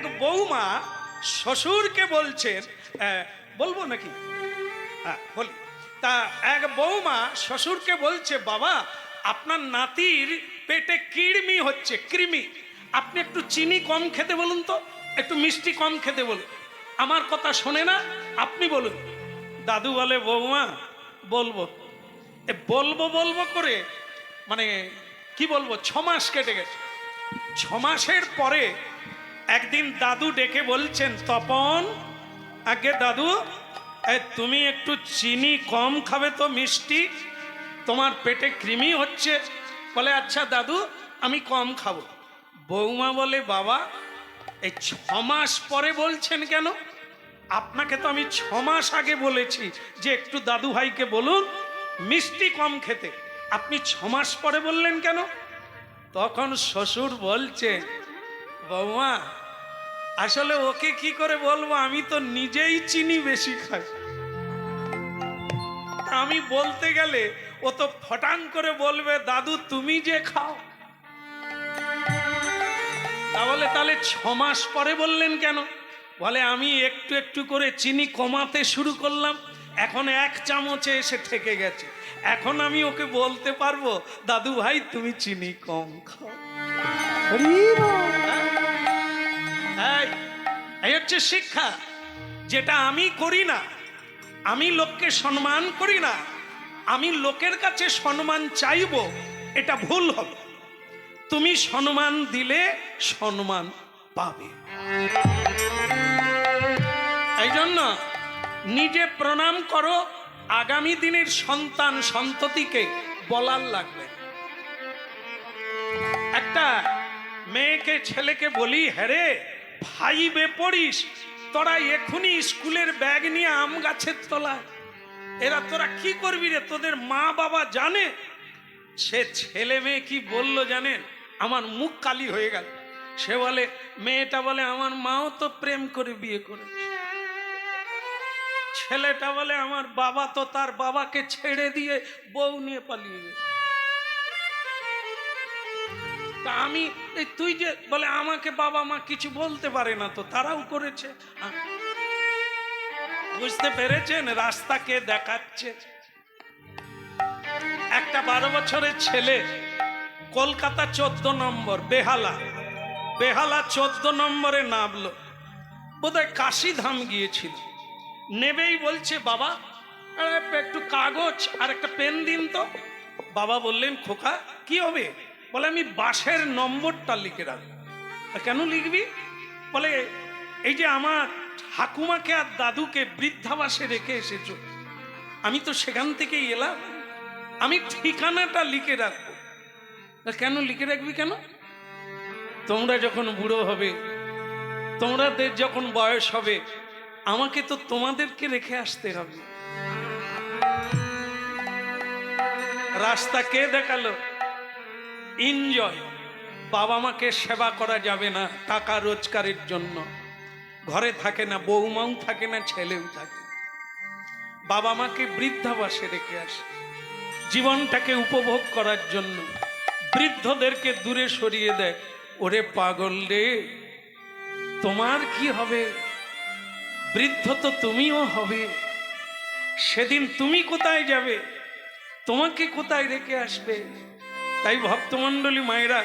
এক বৌমা শ্বশুরকে বলছেন, বলবো নাকি? হ্যাঁ বলি। তা এক বৌমা শ্বশুরকে বলছে, বাবা আপনার নাতির পেটে কৃমি হচ্ছে, কৃমি, আপনি একটু চিনি কম খেতে বলুন তো, একটু মিষ্টি কম খেতে বলুন। আমার কথা শোনে না, আপনি বলুন। দাদু বলে, বৌমা বলবো। বলবো বলবো করে মানে কি বলবো, 6 মাস কেটে গেছে। 6 মাসের পরে একদিন দাদু ডেকে বলছেন, তপন, আগে দাদু তুমি একটু চিনি কম খাবে তো, মিষ্টি, তোমার পেটে কৃমি হচ্ছে। বলে, আচ্ছা দাদু আমি কম খাবো। বৌমা বলে, বাবা এই 6 মাস পরে বলছেন কেন? আপনাকে তো আমি 6 মাস আগে বলেছি যে একটু দাদু ভাইকে বলুন মিষ্টি কম খেতে, আপনি 6 মাস পরে বললেন কেন? তখন শ্বশুর বলছে, বৌমা আসলে ওকে কি করে বলবো, আমি তো নিজেই চিনি বেশি খাই। আমি বলতে গেলে ও তো ফটাং করে বলবে, দাদু তুমি যে খাও। তাহলে 6 মাস পরে বললেন কেন? বলে, আমি একটু একটু করে চিনি কমাতে শুরু করলাম, এখন 1 চামচে এসে ঠেকে গেছে। এখন আমি ওকে বলতে পারবো, দাদু ভাই তুমি চিনি কম খাও। এই হচ্ছে শিক্ষা। যেটা আমি করি না, আমি লোককে সম্মান করি না, আমি লোকের কাছে সম্মান চাইবো, এটা ভুল হবে। তুমি সম্মান দিলে সম্মান পাবে। এই জন্য নিজে প্রণাম করো, আগামী দিনের সন্তান সন্ততিকে বলার লাগবে। একটা মেয়েকে ছেলেকে বলি, হ্যারে 5-এ পড়িস, তোরা এখনই স্কুলের ব্যাগ নিয়ে আম গাছের তলায়, এরা তোরা কি করবি রে, তোদের মা বাবা জানে? সে ছেলে মেয়ে কি বলল জানেন? আমার মুখ কালি হয়ে গেল। সে বলে, মেয়েটা বলে, আমার মাও তো প্রেম করে বিয়ে করেছে। ছেলেটা বলে, আমার বাবা তো তার বাবাকে ছেড়ে দিয়ে বউ নিয়ে পালিয়ে গেছে। তা আমি, তুই যে বলে, আমাকে বাবা মা কিছু বলতে পারে না, তো তারাও করেছে। বুঝতে পেরেছেন রাস্তাকে দেখাচ্ছে? একটা 12 বছরের ছেলে কলকাতা 14 নম্বর বেহালা 14 নম্বরে নামলো, বোধহয় কাশীধাম গিয়েছিল। নেবেই বলছে, বাবা একটু কাগজ আর একটা পেন দিন তো। বাবা বললেন, খোকা কি হবে? বলে, আমি বাসের নম্বরটা লিখে রাখবো। কেন লিখবি? বলে, এই যে আমার ঠাকুমাকে আর দাদুকে বৃদ্ধাবাসে রেখে এসেছো, আমি তো সেখান থেকেই এলাম, আমি ঠিকানাটা লিখে রাখবো। কেন লিখে রাখবি কেন? তোমরা যখন বুড়ো হবে, তোমাদের যখন বয়স হবে, আমাকে তো তোমাদেরকে রেখে আসতে হবে। রাস্তা কে দেখালো? এনজয়। বাবা মাকে সেবা করা যাবে না টাকা রোজগারের জন্য, ঘরে থাকে না, বৌমাও থাকে না, ছেলেও থাকে না। বাবা মাকে বৃদ্ধাবাসে রেখে আসে জীবনটাকে উপভোগ করার জন্য, বৃদ্ধদেরকে দূরে সরিয়ে দেয়। ওরে পাগল রে, তোমার কি হবে? বৃদ্ধ তো তুমিও হবে, সেদিন তুমি কোথায় যাবে? তোমাকে কোথায় রেখে আসবে? তাই ভক্তমণ্ডলী মায়েরা,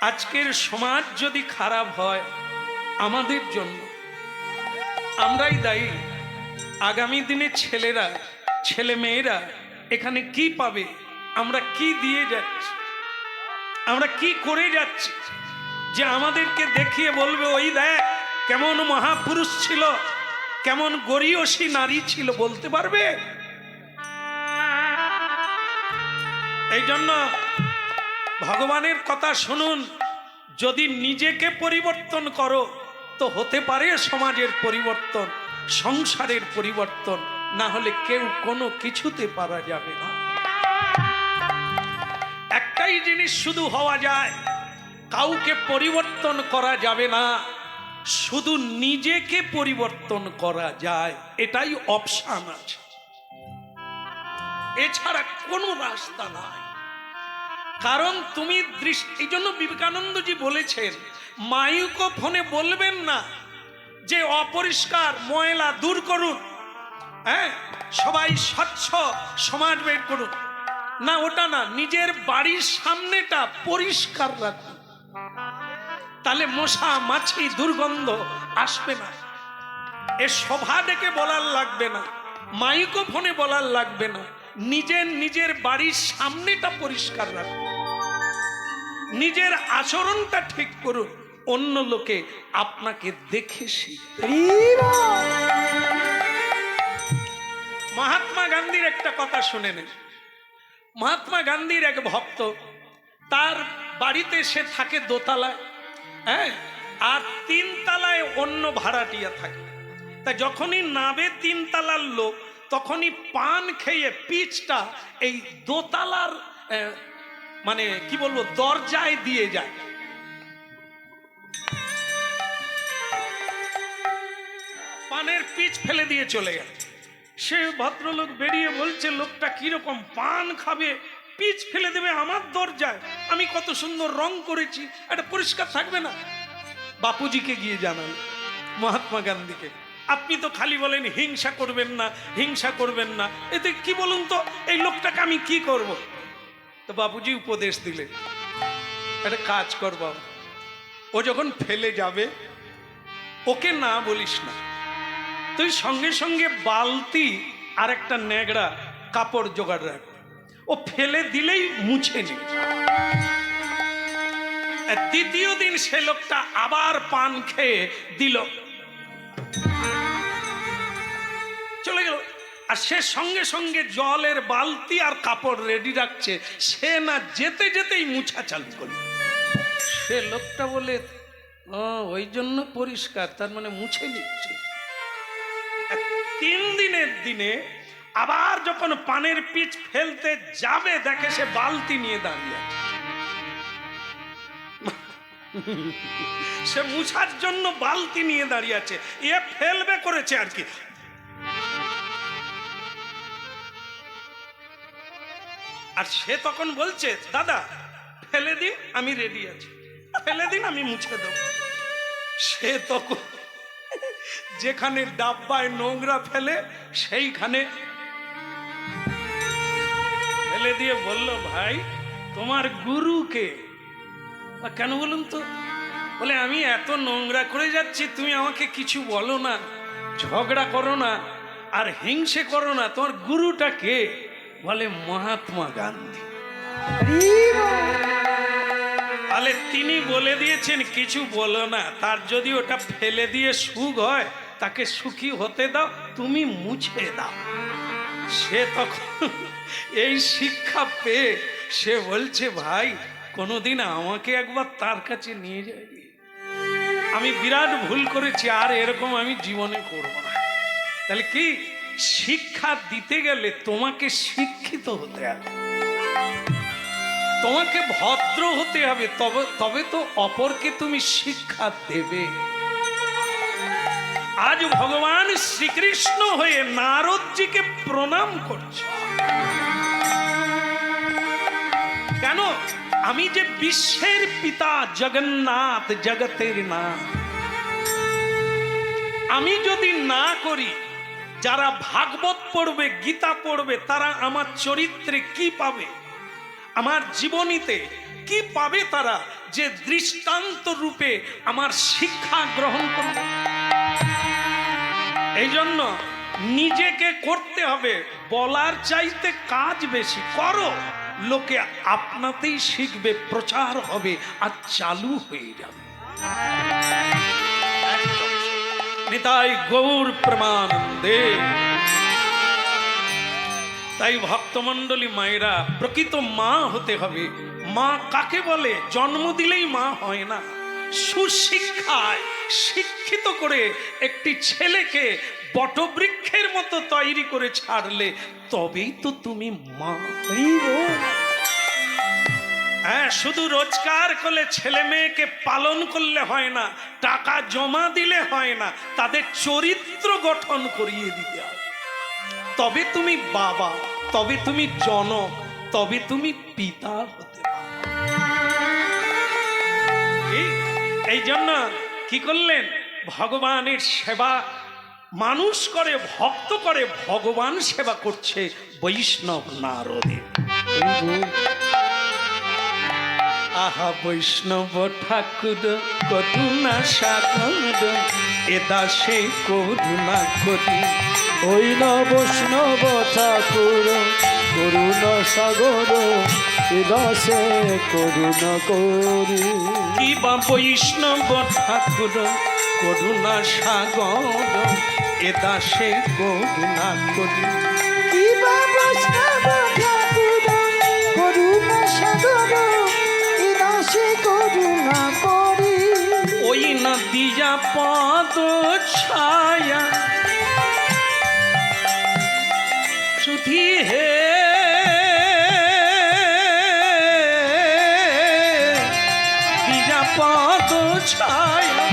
আজকের সমাজ যদি খারাপ হয় আমাদের জন্য, আমরাই দায়ী। আগামী দিনে ছেলেরা, ছেলে মেয়েরা এখানে কি পাবে? আমরা কি দিয়ে যাচ্ছি, আমরা কি করে যাচ্ছি, যে আমাদেরকে দেখিয়ে বলবে, ওই দেখ কেমন মহাপুরুষ ছিল, কেমন গরীয়সী নারী ছিল, বলতে পারবে? এই জন্য ভগবানের কথা শুনুন, যদি নিজেকে পরিবর্তন করো তো হতে পারে সমাজের পরিবর্তন, সংসারের পরিবর্তন, না হলে কেউ কোনো কিছুতে পারা যাবে না। একটাই জিনিস শুধু হওয়া যায়, কাউকে পরিবর্তন করা যাবে না, শুধু নিজেকে পরিবর্তন করা যায়, এটাই অপশন আছে, এছাড়া কোনো রাস্তা নাই। কারণ তুমি এই জন্য বিবেকানন্দজি বলেছেন মাইক্রো ফোনে বলবেন না যে অপরিষ্কার ময়লা দূর করুন, হ্যাঁ সবাই স্বচ্ছ সমাজ বের করুন, না ওটা না, নিজের বাড়ির সামনেটা পরিষ্কার রাখুন, তাহলে মশা মাছি দুর্গন্ধ আসবে না। এ সভা ডেকে বলার লাগবে না, মাইক্রো ফোনে বলার লাগবে না, নিজের বাড়ির সামনেটা পরিষ্কার রাখুন, নিজের আচরণটা ঠিক করুন, অন্য লোকে আপনাকে দেখে শিখবে। মহাত্মা গান্ধীর একটা কথা শুনে নেন। মহাত্মা গান্ধীর এক ভক্ত, তার বাড়িতে সে থাকে দোতলায়, হ্যাঁ, আর 3 তলায় অন্য ভাড়াটিয়া থাকে। তা যখনই নাবে 3 তলার লোক, তখনই পান খেয়ে পিচটা এই দোতলার মানে কি বলবো দরজায় দিয়ে যায়। পানের পিচ ফেলে দিয়ে চলে গেল। সে ভদ্রলোক বেরিয়ে বলছে, লোকটা কিরকম, পান খাবে পিচ ফেলে দেবে আমার দরজায়, আমি কত সুন্দর রং করেছি, এটা পরিষ্কার থাকবে না। বাপুজিকে গিয়ে জানাল, মহাত্মা গান্ধীকে, আপনি তো খালি বলেন হিংসা করবেন না, হিংসা করবেন না, এতে কি বলুন তো, এই লোকটাকে আমি কি করব? তো বাপুজি উপদেশ দিলেন, একটা কাজ কর বাবা, ও যখন ফেলে যাবে ওকে না বলিস না, তুই সঙ্গে সঙ্গে বালতি আর একটা নেগড়া কাপড় জোগাড় রাখ, ও ফেলে দিলেই মুছে নে। দ্বিতীয় দিন সে লোকটা আবার পান খেয়ে দিল, চলে গেল, আর সে সঙ্গে সঙ্গে জলের বালতি আর কাপড় রেডি রাখছে, সে না যেতে যেতেই মুছা চালু করল। সে লোকটা বলে, ওই জন্য পরিষ্কার, তার মানে মুছে নিচ্ছে। 3 দিনের দিনে আবার যখন পানের পিচ ফেলতে যাবে, দেখে সে বালতি নিয়ে দাঁড়িয়ে আছে। সে মুছার জন্য বালতি নিয়ে দাঁড়িয়ে আছে, এ ফেলবে করেছে আর কি। আর সে তখন বলছে, দাদা ফেলে দিন, আমি রেডি আছি, ফেলে দিন, আমি মুছে দেবো। সে তখন যেখানে ডাব্বায় নোংরা ফেলে সেইখানে ফেলে দিয়ে বলল, ভাই তোমার গুরুকে? কেন বলুন তো? বলে, আমি এত নোংরা করে যাচ্ছি, তুমি আমাকে কিছু বলো না, ঝগড়া করো না, আর হিংসে করো না, তোমার গুরুটা কে? বলে, মহাত্মা গান্ধী। তাহলে তিনি বলে দিয়েছেন কিছু বলো না, তার যদি ওটা ফেলে দিয়ে সুখ হয়, তাকে সুখী হতে দাও, তুমি মুছে দাও। সে তখন এই শিক্ষা পেয়ে সে বলছে, ভাই কোনোদিন আমাকে একবার তার কাছে নিয়ে যাবি, আমি বিরাট ভুল করেছি, আর এরকম আমি জীবনে করব না। তাহলে কি, শিক্ষা দিতে গেলে তোমাকে শিক্ষিত হতে হবে, তোমাকে ভদ্র হতে হবে, তবে তো অপরকে তুমি শিক্ষা দেবে। আজ ভগবান শ্রীকৃষ্ণ হয়ে নারদজিকে প্রণাম করছে। কেন? আমি যে বিশ্বের পিতা জগন্নাথ, জগতের নাথ, আমি যদি না করি, যারা ভাগবত পড়বে, গীতা পড়বে, তারা আমার চরিত্রে কি পাবে, আমার জীবনীতে কি পাবে তারা, যে দৃষ্টান্ত রূপে আমার শিক্ষা গ্রহণ করবে? এই জন্য নিজেকে করতে হবে, বলার চাইতে কাজ বেশি করো, লোকে আপনাতেই শিখবে, প্রচার হবে, আর চালু হয়ে যাবে। নিতাই গৌর প্রেমানন্দে। তাই ভক্তমণ্ডলী মায়েরা, প্রকৃত মা হতে হবে। মা কাকে বলে? জন্ম দিলেই মা হয় না, সুশিক্ষায় শিক্ষিত করে একটি ছেলেকে বটবৃক্ষের মতো তৈরি করে ছাড়লে তবেই তো তুমি মা। হ্যাঁ, শুধু রোজগার করলে ছেলে মেয়েকে পালন করলে হয় না, টাকা জমা দিলে হয় না, তাদের চরিত্র গঠন করিয়ে দিতে হবে, তবে তুমি বাবা, তবে তুমি জনক, তবে তুমি পিতা হতে পারো। এই জন্য কি করলেন, ভগবানের সেবা মানুষ করে, ভক্ত করে, ভগবান সেবা করছে বৈষ্ণব নারদে। আহা বৈষ্ণব ঠাকুর করুণা সাগর, এ দাসে করুণা করি। ওই না বৈষ্ণব ঠাকুর করুণা সাগর, এ দাসে করুণা করি। কি বা বৈষ্ণব ঠাকুর করুণা সাগর, এ দাসে করুণা করি। কি বা বৈষ্ণব ঠাকুর করুণা সাগর, এ দাসে করুণা করি। ওই না দিয়া পদ ছায়া শুধু হে দিয়া পদ ছায়া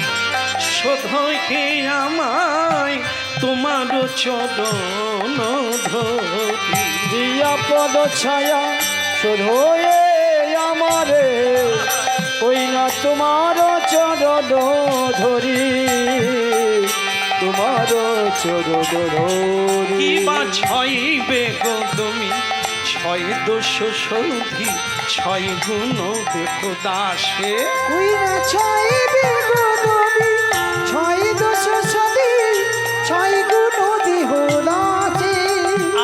শোধকে আমায় তোমার চরণ ধরি। দিয়া পদ ছায়া শোধয়ে আমারে, ওই না তোমার চরণ ধরি, তোমার চরণ ধরি। কিবা ছয় বেগ তুমি ছয় দোষ সন্ধি, ছয় গুণ দেহ দাসে। ওই না ছয় বেগ তুমি ছয় দোষ সদি, ছয় গুণ দেহ দাসে।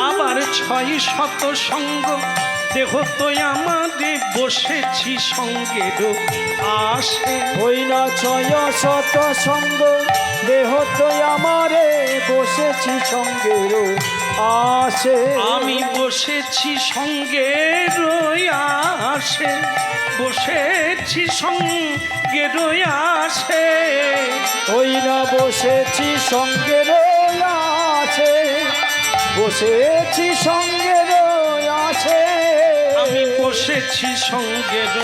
আবার ছয় শত সঙ্গ দেহ তো আমাদের বসেছি সঙ্গের আসে। ওই না ছয় শত সঙ্গ দেহ তো আমারে বসেছি সঙ্গের আসে। আমি বসেছি সঙ্গের আসে, বসেছি সঙ্গের আসে। ওই না বসেছি সঙ্গের আছে, বসেছি সঙ্গের আছে। আমি বসেছি সঙ্গের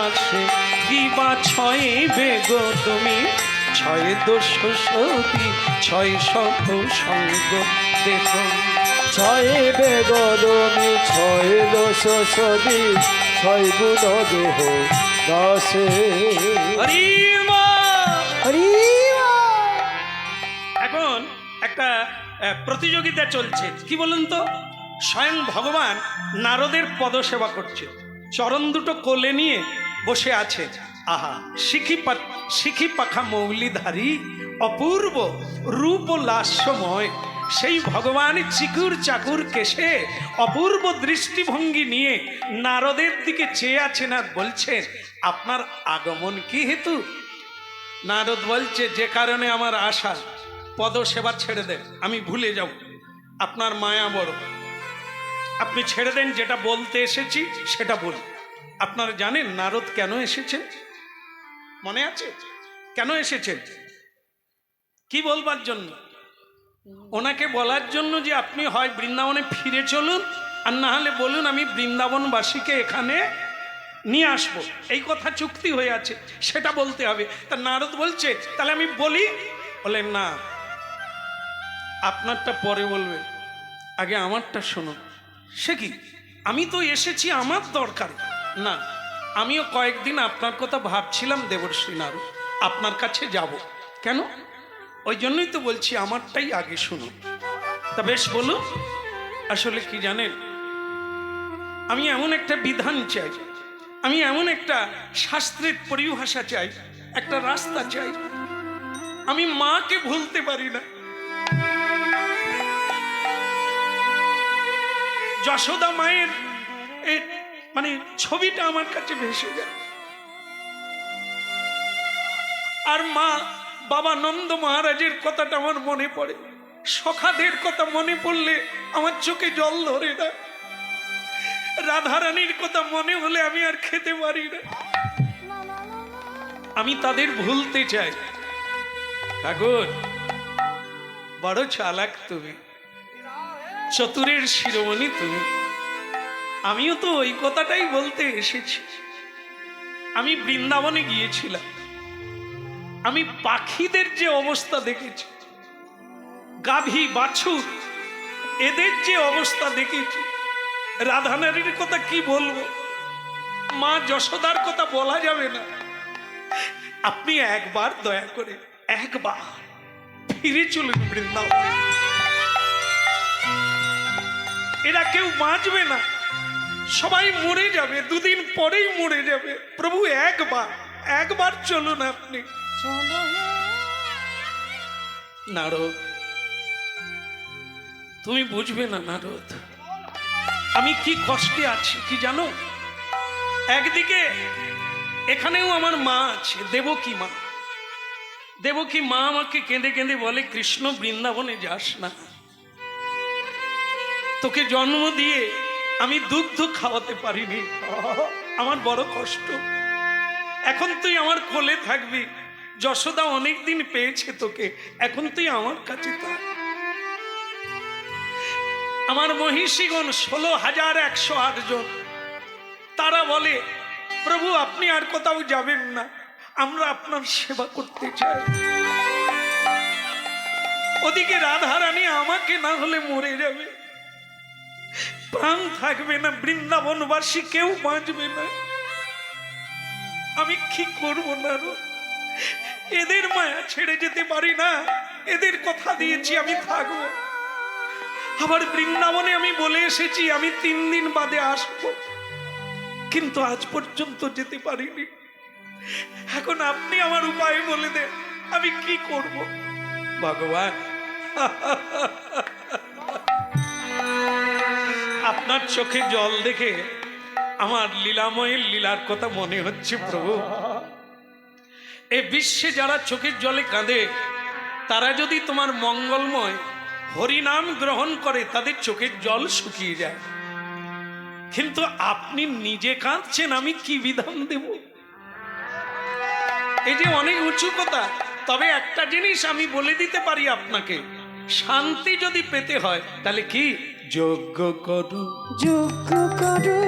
আসে। কি বা ছয় বেগ তুমি ছয় দোষ সতী, ছয় শত সঙ্গ দেহ। ছয় বেগ তুমি ছয় দোষ সদি, ছয় গুণ দেহ দাসে। হরি মা। হরি এখন একটা প্রতিযোগিতা চলছে, কি বলুন তো? স্বয়ং ভগবান নারদের পদসেবা করছে, চরণ দুটো কোলে নিয়ে বসে আছে। আহা শিখি পাখা মৌলিধারী, অপূর্ব রূপ লাস্যময় সেই ভগবান চিকুর চাকুর কেশে অপূর্ব দৃষ্টিভঙ্গি নিয়ে নারদের দিকে চেয়ে আছেন আর বলছেন, আপনার আগমন কি হেতু? নারদ বলছে, যে কারণে আমার আশা, পদসেবা ছেড়ে দেন, আমি ভুলে যাব। আপনার মায়া বড়, আপনি ছেড়ে দেন, যেটা বলতে এসেছি সেটা বলি। আপনারা জানেন নারদ কেন এসেছেন? মনে আছে কেন এসেছেন? কি বলবার জন্য? ওনাকে বলার জন্য যে আপনি হয় বৃন্দাবনে ফিরে চলুন, আর না হলে বলুন আমি বৃন্দাবনবাসীকে এখানে নিয়ে আসবো। এই কথা চুক্তি হয়ে আছে, সেটা বলতে হবে। তা নারদ বলছে, তাহলে আমি বলি? বলেন না, আপনারটা পরে বলবেন, আগে আমারটা শুনুন। সে কি, আমি তো এসেছি আমার দরকার না, আমিও কয়েকদিন আপনার কথা ভাবছিলাম দেবর্ষী নারদ, আপনার কাছে যাব। কেন? ওই জন্যই তো বলছি আমারটাই আগে শুনুন। তা বেশ বলুন। আসলে কি জানেন, আমি এমন একটা বিধান চাই, আমি এমন একটা শাস্ত্রের পরিভাষা চাই, একটা রাস্তা চাই। আমি মাকে ভুলতে পারি না। যশোদা মায়ের মানে ছবিটা আমার কাছে ভেসে যায়, আর মা বাবা নন্দ মহারাজের কথাটা আমার মনে পড়ে। সখাদের কথা মনে পড়লে আমার চোখে জল ধরে না। রাধারানীর কথা মনে হলে আমি আর খেতে পারি না। আমি তাদের ভুলতে চাই। ঠাকুর বড় চালাক তুমি, চতুরের শিরোমণি তুমি। আমিও তো ওই কথাটাই বলতে এসেছি। আমি বৃন্দাবনে গিয়েছিলাম, আমি পাখিদের যে অবস্থা দেখেছি, গাভী বাছুর এদের যে অবস্থা দেখেছি, রাধানারীর কথা কি বলবো, মা যশোদার কথা বলা যাবে না। আপনি একবার দয়া করে একবার ফিরে চলুন বৃন্দাবন। এরা কেউ বাঁচবে না, সবাই মরে যাবে, দুদিন পরেই মরে যাবে। প্রভু একবার চলুন আপনি। চলো নারদ, তুমি বুঝবে না নারদ, আমি কি কষ্টে আছি কি জানো? একদিকে এখানেও আমার মা আছে, দেবকী মা। দেবকী মা আমাকে কেঁদে কেঁদে বলে, কৃষ্ণ বৃন্দাবনে যাস না, তোকে জন্ম দিয়ে আমি দুগ্ধ খাওয়াতে পারিনি, আমার বড় কষ্ট। এখন তুই আমার কোলে থাকবি, যশোদা অনেকদিন পেয়েছে তোকে, এখন তুই আমার কাছে থাক। আমার মহিষীগণ 16,108 জন, তারা বলে, প্রভু আপনি আর কোথাও যাবেন না, আমরা আপনার সেবা করতে চাই। ওদিকে রাধারানী আমাকে না হলে মরে যাবে, প্রাণ থাকবে না, বৃন্দাবনবাসী কেউ বাঁচবে না। আমি কি করবো না? এদের মায়া ছেড়ে যেতে পারি না, এদের কথা দিয়েছি আমি থাকবো। আবার বৃন্দাবনে আমি বলে এসেছি আমি 3 দিন বাদে আসবো, কিন্তু আজ পর্যন্ত যেতে পারিনি। এখন আপনি আমার উপায় বলে দেন, আমি কি করব ভগবান? আপনার চোখে জল দেখে আমার লীলাময়ের লীলার কথা মনে হচ্ছে প্রভু। এ বিশ্বে যারা চোখের জলে কাঁদে, তারা যদি তোমার মঙ্গলময় হরিনাম গ্রহণ করে, তাদের চোখের জল শুকিয়ে যায়। কিন্তু আপনি নিজে কাঁদছেন, আমি কি বিধান দেব? এই যে অনেক উঁচু কথা। তবে একটা জিনিস আমি বলে দিতে পারি আপনাকে, শান্তি যদি পেতে হয় তাহলে কি? যজ্ঞ করো, যোগ্য করো,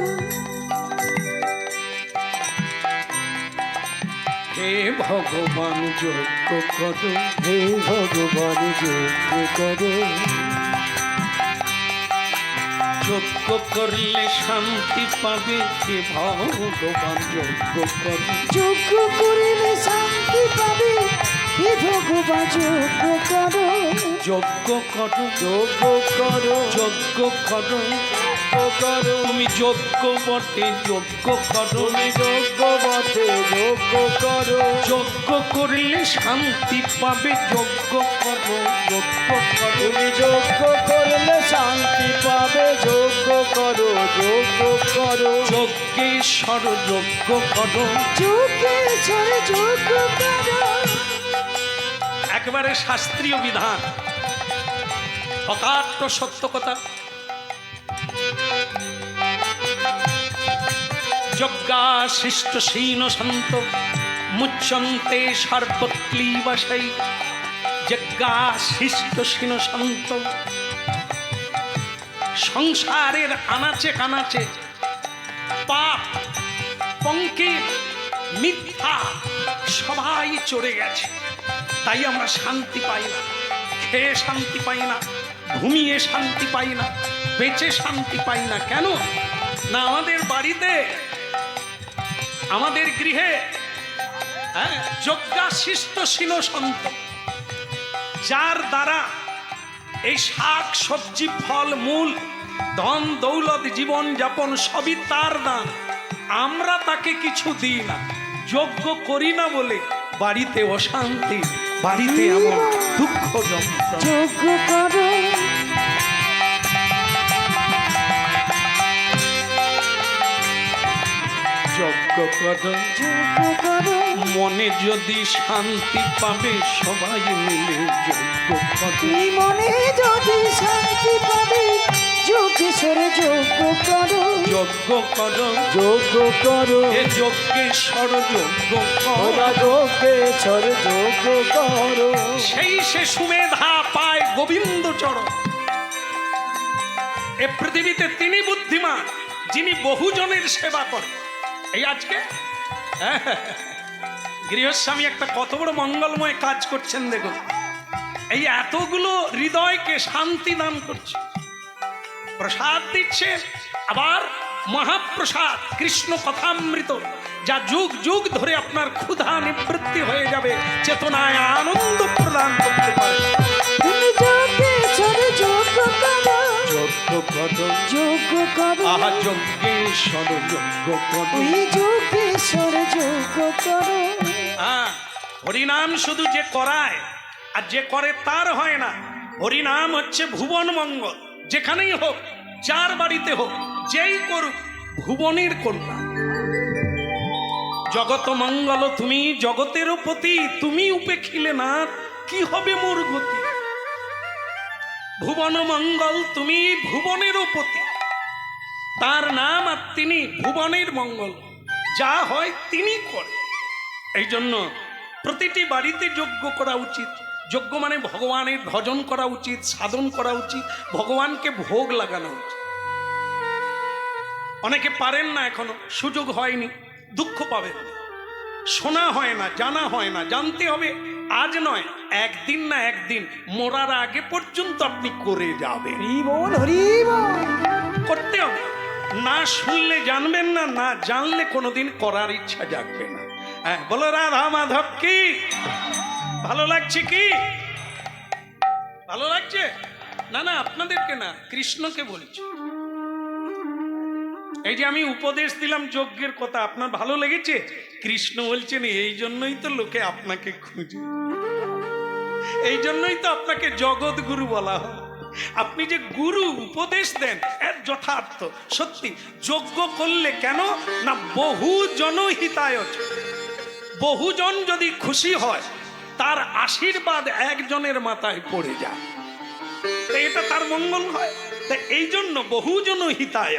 হে ভগবান যজ্ঞ করো, হে ভগবান যোগ্য করো। যজ্ঞ করলে শান্তি পাবে, হে ভগবান যজ্ঞ করো। যোগ্য করিলে শান্তি পাবে, হে ভগবান যোগ্য করো। যজ্ঞ করো, যজ্ঞ করো, যজ্ঞ করো, করো। তুমি যজ্ঞ বটে, যজ্ঞ করো, তুমি যোগ্য বটে, যোগ্য করো। যজ্ঞ করলে শান্তি পাবে, যজ্ঞ করো, যজ্ঞ করো। তুমি যোগ্য করলে শান্তি পাবে, যোগ্য করো, যোগ্য করো। যজ্ঞেশ্বর যজ্ঞ করো, যোগেশ্বর যোগ্য করো। একেবারে শাস্ত্রীয় বিধান, অকাট্য সত্য কথা। যজ্ঞাশিষ্ট শীন সন্ত মুচ্যন্তে সর্বক্লীবশৈ। যজ্ঞাশিষ্ট শীন সন্ত, সংসারের আনাচে কানাচে পাপ পঙ্কে মিথ্যা সবাই চড়ে গেছে, তাই আমরা শান্তি পাই না, খেয়ে শান্তি পাই না, ঘুমিয়ে শান্তি পাই না, বেঁচে শান্তি পাই না। কেন না? আমাদের বাড়িতে, আমাদের গৃহে যজ্ঞাশিষ্ট শীন সন্ত, যার দ্বারা এই শাক সবজি ফল মূল ধন দৌলত জীবন যাপন সবই তার দান, আমরা তাকে কিছু দিই না, যজ্ঞ করি না বলে বাড়িতে অশান্তি, বাড়িতে এমন দুঃখ যন্ত্রণা। যোগ্য করো, যজ্ঞ করো, যোগ্য করো। মনে যদি শান্তি পাবে সবাই মিলে যজ্ঞ করো। তুমি মনে যদি শান্তি পাবে, যোগেশ্বর যোগ্য করো, যজ্ঞ করো, যোগ্য করো। এ যজ্ঞেশ্বর যজ্ঞ করো। ওরা যোগেশ্বর যোগ্য করো। সেই সে সুমেধা পায় গোবিন্দ চরণ। এ পৃথিবীতে তিনি বুদ্ধিমান যিনি বহুজনের সেবা করেন। এই আজকে গৃহস্বামী একটা কত বড় মঙ্গলময় কাজ করছেন দেখুন। এই এতগুলো হৃদয়কে শান্তি দান করছে, প্রসাদ দিচ্ছে, আবার মহাপ্রসাদ কৃষ্ণ কথামৃত যা যুগ যুগ ধরে আপনার ক্ষুধা নিবৃত্তি হয়ে যাবে, চেতনায় আনন্দ প্রদান করতে পারে। তুমি যোগেশ্বর যোগ্য করো, যজ্ঞ করো, যোগ্য করো, আহা যজ্ঞেশ্বর যজ্ঞ করো। ওই যোগেশ্বর যোগ্য করো। হ্যাঁ, হরিনাম শুধু যে করায় আর যে করে তার হয় না। হরিনাম হচ্ছে ভুবন মঙ্গল। যেখানেই হোক, যার বাড়িতে হোক, যেই করুক, ভুবনের কল্যাণ। জগত মঙ্গল তুমি জগতেরও পতি, তুমি উপেক্ষিলে না কি হবে মোর গতি। ভুবন মঙ্গল তুমি ভুবনেরও পতি, তার নাম আর তিনি ভুবনের মঙ্গল। যা হয় তিনি করে। এই জন্য প্রতিটি বাড়িতে যজ্ঞ করা উচিত। যজ্ঞ মানে ভগবানের ভজন করা উচিত, সাধন করা উচিত, ভগবানকে ভোগ লাগানো উচিত। অনেকে পারেন না, এখনো সুযোগ হয়নি, দুঃখ পাবেন। শোনা হয় না, জানা হয় না, জানতে হবে। আজ নয়, একদিন না একদিন মরার আগে পর্যন্ত আপনি করে যাবেন। হরি বল, হরি বল। করতে হবে। না শুনলে জানবেন না, না জানলে কোনোদিন করার ইচ্ছা জাগবে না। হ্যাঁ, বলো রাধা মাধব কি? ভালো লাগছে কি? ভালো লাগছে? না না, আপনাদেরকে না, কৃষ্ণকে বলছি। এই যে আমি উপদেশ দিলাম যজ্ঞের কথা, আপনার ভালো লেগেছে? কৃষ্ণ বলছেন এই জন্যই তো লোকে আপনাকে খুঁজে, এই জন্যই তো আপনাকে জগৎ গুরু বলা হয়। আপনি যে গুরু উপদেশ দেন এর যথার্থ সত্যি। যজ্ঞ করলে কেন না বহু জনহিতায়, বহুজন যদি খুশি হয় তার আশীর্বাদ একজনের মাথায় পড়ে যায়, তো এটা তার মঙ্গল হয়। এই জন্য বহুজন হিতায়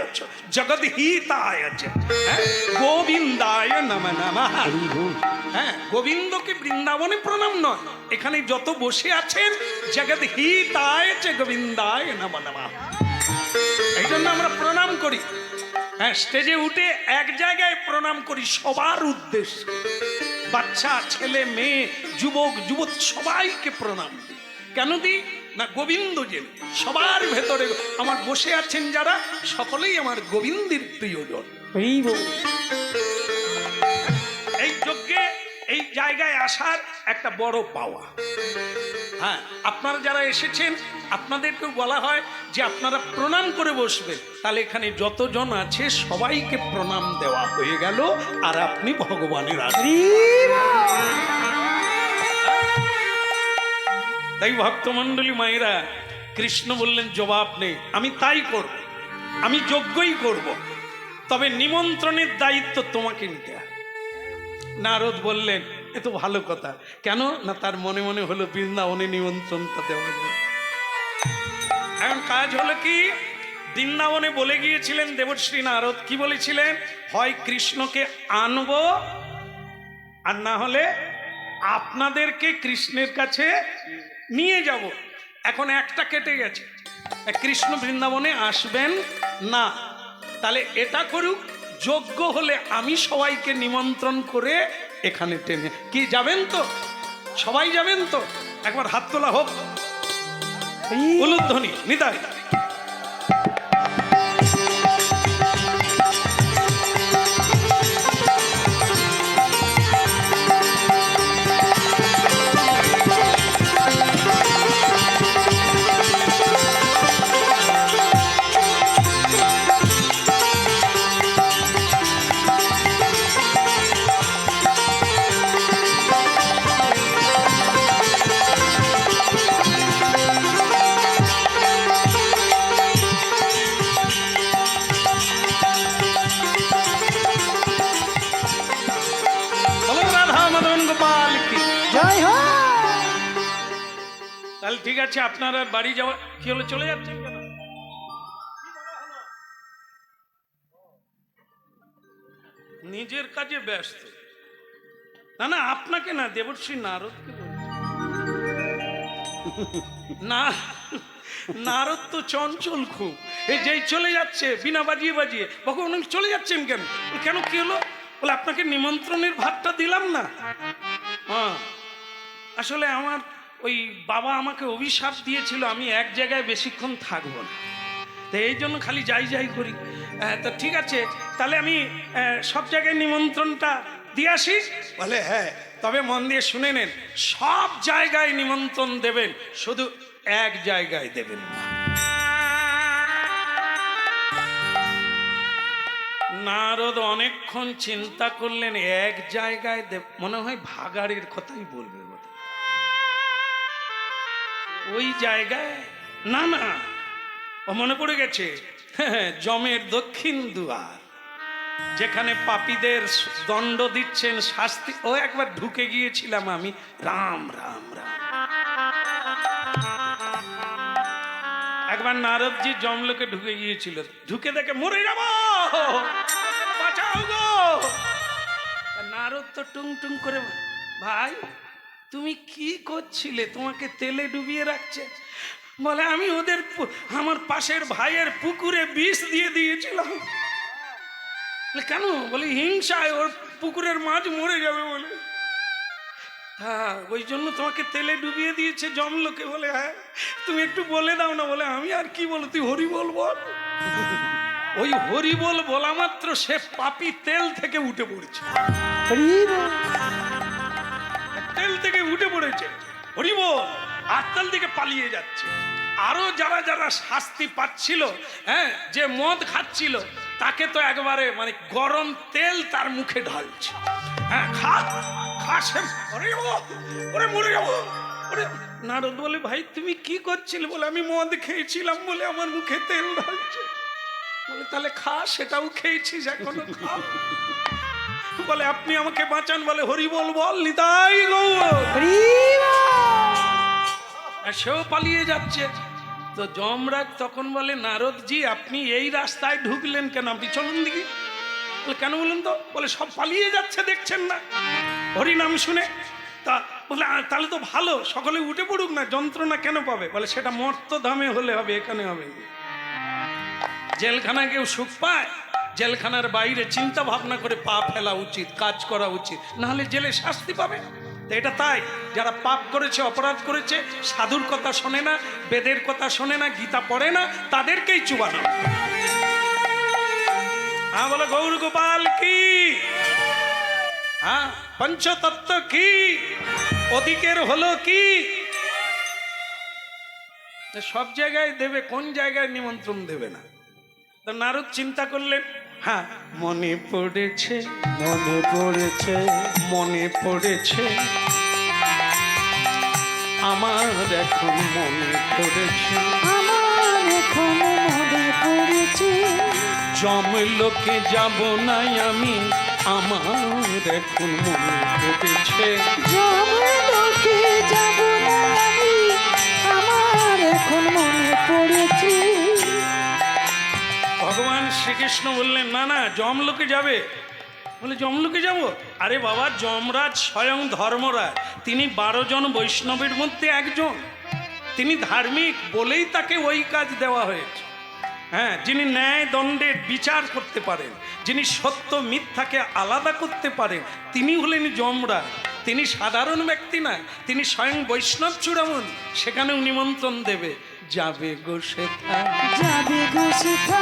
জগৎ হিতায়, গোবিন্দায় নমঃ নমঃ। হ্যাঁ, গোবিন্দকে বৃন্দাবনে প্রণাম নয়, এখানে যত বসে আছেন জগৎ হিতায় গোবিন্দায় নমঃ নমঃ। এই জন্য আমরা প্রণাম করি। হ্যাঁ, স্টেজে উঠে এক জায়গায় প্রণাম করি সবার উদ্দেশ্যে। বাচ্চা, ছেলে, মেয়ে, যুবক, যুবতী সবাইকে প্রণাম দিই। কেন দিই না গোবিন্দ যে সবার ভেতরে আমার বসে আছেন যারা, সকলেই আমার গোবিন্দের প্রিয়জন। হরি বল। এই যজ্ঞে এই জায়গায় আসার একটা বড় পাওয়া। হ্যাঁ, আপনারা যারা এসেছেন আপনাদেরকেও বলা হয় যে আপনারা প্রণাম করে বসবেন, তাহলে এখানে যতজন আছে সবাইকে প্রণাম দেওয়া হয়ে গেল, আর আপনি ভগবানের আশীর্বাদ। হরি বল। তাই ভক্তমণ্ডলী মায়েরা, কৃষ্ণ বললেন জবাব নেই, আমি তাই করব, আমি যজ্ঞই করব, তবে নিমন্ত্রণের দায়িত্ব তোমাকে নিতে হবে। নারদ বললেন এ তো ভালো কথা। কেন না তার মনে মনে হলো বৃন্দাবনে নিমন্ত্রণটা দেওয়া যাবে। এখন কাজ হলো কি, বৃন্দাবনে বলে গিয়েছিলেন দেবশ্রী নারদ, কি বলেছিলেন? হয় কৃষ্ণকে আনবো, আর না হলে আপনাদেরকে কৃষ্ণের কাছে নিয়ে যাব। এখন একটা কেটে গেছে, কৃষ্ণ বৃন্দাবনে আসবেন না। তাহলে এটা করুক, যোগ্য হলে আমি সবাইকে নিমন্ত্রণ করে এখানে টেনে, কি যাবেন তো? সবাই যাবেন তো? একবার হাত তোলা হোক, উলুধ্বনি নিতাই। তাহলে ঠিক আছে, আপনারা বাড়ি যাওয়া কি হলো, চলে যাচ্ছেন কেন? নিজের কাজে ব্যস্ত। না না, আপনাকে না, দেবশ্রী নারদকে বলছি। না, নারদ তো চঞ্চল খুব, এই যেই চলে যাচ্ছে বিনা বাজিয়ে বাজিয়ে, ভগবান চলে যাচ্ছেন কেন? কেন, কি হলো? বলে আপনাকে নিমন্ত্রণের ভাতটা দিলাম না। হ্যাঁ, আসলে আমার ওই বাবা আমাকে অভিশাপ দিয়েছিল আমি এক জায়গায় বেশিক্ষণ থাকবো না, তো এই জন্য খালি যাই যাই করি। তা ঠিক আছে, তাহলে আমি সব জায়গায় নিমন্ত্রণটা দিয়ে আসি। বলে হ্যাঁ, তবে মন দিয়ে শুনে নেন, সব জায়গায় নিমন্ত্রণ দেবেন, শুধু এক জায়গায় দেবেন না। নারদ অনেকক্ষণ চিন্তা করলেন, এক জায়গায় মনে হয় ভাগাড়ের কথাই বলবে, ওই জায়গায় না না, ও মনে পড়ে গেছে, যমের দক্ষিণ দুয়ার, যেখানে পাপীদের দণ্ড দিচ্ছেন, শাস্তি। ও একবার ঢুকে গিয়েছিলাম আমি, রাম রাম রাম। একবার নারদজি জমলোকে ঢুকে গিয়েছিল, ঢুকে দেখে মরে যাব, বাঁচাও গো। নারদ তো টুং টুং করে, ভাই তুমি কি করছিলে, তোমাকে তেলে ডুবিয়ে রাখছে। বলে আমি ওদের আমার পাশের ভাইয়ের পুকুরে বিষ দিয়ে দিয়েছিলাম। কেন? বলে হিংসায়, ওর পুকুরের মাছ মরে যাবে বলে। হ্যাঁ, ওই জন্য তোমাকে তেলে ডুবিয়ে দিয়েছে জমলোকে। বলে হ্যাঁ, তুমি একটু বলে দাও না। বলে আমি আর কি বলো, তুই হরি বল বল। ওই হরি বল বলা মাত্র সে পাপী তেল থেকে উঠে পড়েছে, তেল থেকে উঠে পড়েছে, হরি বল, আর তেল থেকে পালিয়ে যাচ্ছে। আরো যারা যারা শাস্তি পাচ্ছিল, হ্যাঁ, যে মদ খাচ্ছিল, তাকে তো একবারে মানে গরম তেল তার মুখে ঢালছে। হ্যাঁ, খা খা, সে মরে যাবো। নারদ বলে ভাই তুমি কি করছিলে? বলে আমি মদ খেয়েছিলাম বলে আমার মুখে তেল ঢালছে। বলে তাহলে খা, সেটাও খেয়েছিস এখনো খা। বলে আপনি আমাকে বাঁচান। বলে হরি বল বল, নিতাই গৌর। সেও পালিয়ে যাচ্ছে। তো যমরাজ তখন বলে নারদজি আপনি এই রাস্তায় ঢুকলেন কেন? আপনি চলুন দিকে। কেন বলুন তো? বলে সব পালিয়ে যাচ্ছে, দেখছেন না হরি নাম শুনে। তা বলে তাহলে তো ভালো, সকলে উঠে পড়ুক না, যন্ত্রণা কেন পাবে? বলে সেটা মর্তধামে হলে হবে, এখানে হবে। জেলখানায় কেউ সুখ পায়? জেলখানার বাইরে চিন্তা ভাবনা করে পা ফেলা উচিত, কাজ করা উচিত, নাহলে জেলে শাস্তি পাবে। এটা তাই, যারা পাপ করেছে, অপরাধ করেছে, সাধুর কথা শোনে না, বেদের কথা শোনে না, গীতা পড়ে না, তাদেরকেই চুবানো। হ্যাঁ, বলো গৌর গোপাল কি, হ্যাঁ, পঞ্চতত্ত্ব কি, ওদিকের হলো কি। সব জায়গায় দেবে, কোন জায়গায় নিমন্ত্রণ দেবে না? তো নারদ চিন্তা করলেন, হ্যাঁ, মনে পড়েছে, মনে পড়েছে, মনে পড়েছে, আমার এখন মনে পড়েছে, আমার এখন মনে পড়েছে, জমলোকে যাব নাই আমি, আমার এখন মনে পড়েছে, জমলোকে যাব না আমি, আমার এখন মনে পড়েছে। ভগবান শ্রীকৃষ্ণ বললেন না না, যমলোকে যাবে। বলে যমলোকে যাব? আরে বাবা, যমরাজ স্বয়ং ধর্মরাজ, তিনি 12 জন বৈষ্ণবের মধ্যে একজন, তিনি ধার্মিক বলেই তাকে ওই কাজ দেওয়া হয়েছে। হ্যাঁ, যিনি ন্যায় দণ্ডের বিচার করতে পারেন, যিনি সত্য মিথ্যাকে আলাদা করতে পারেন, তিনি হলেন যমরাজ। তিনি সাধারণ ব্যক্তি না, তিনি স্বয়ং বৈষ্ণব চূড়ামণি। সেখানেও নিমন্ত্রণ দেবে, যাবে গো সেথা, যাবে গো সেথা,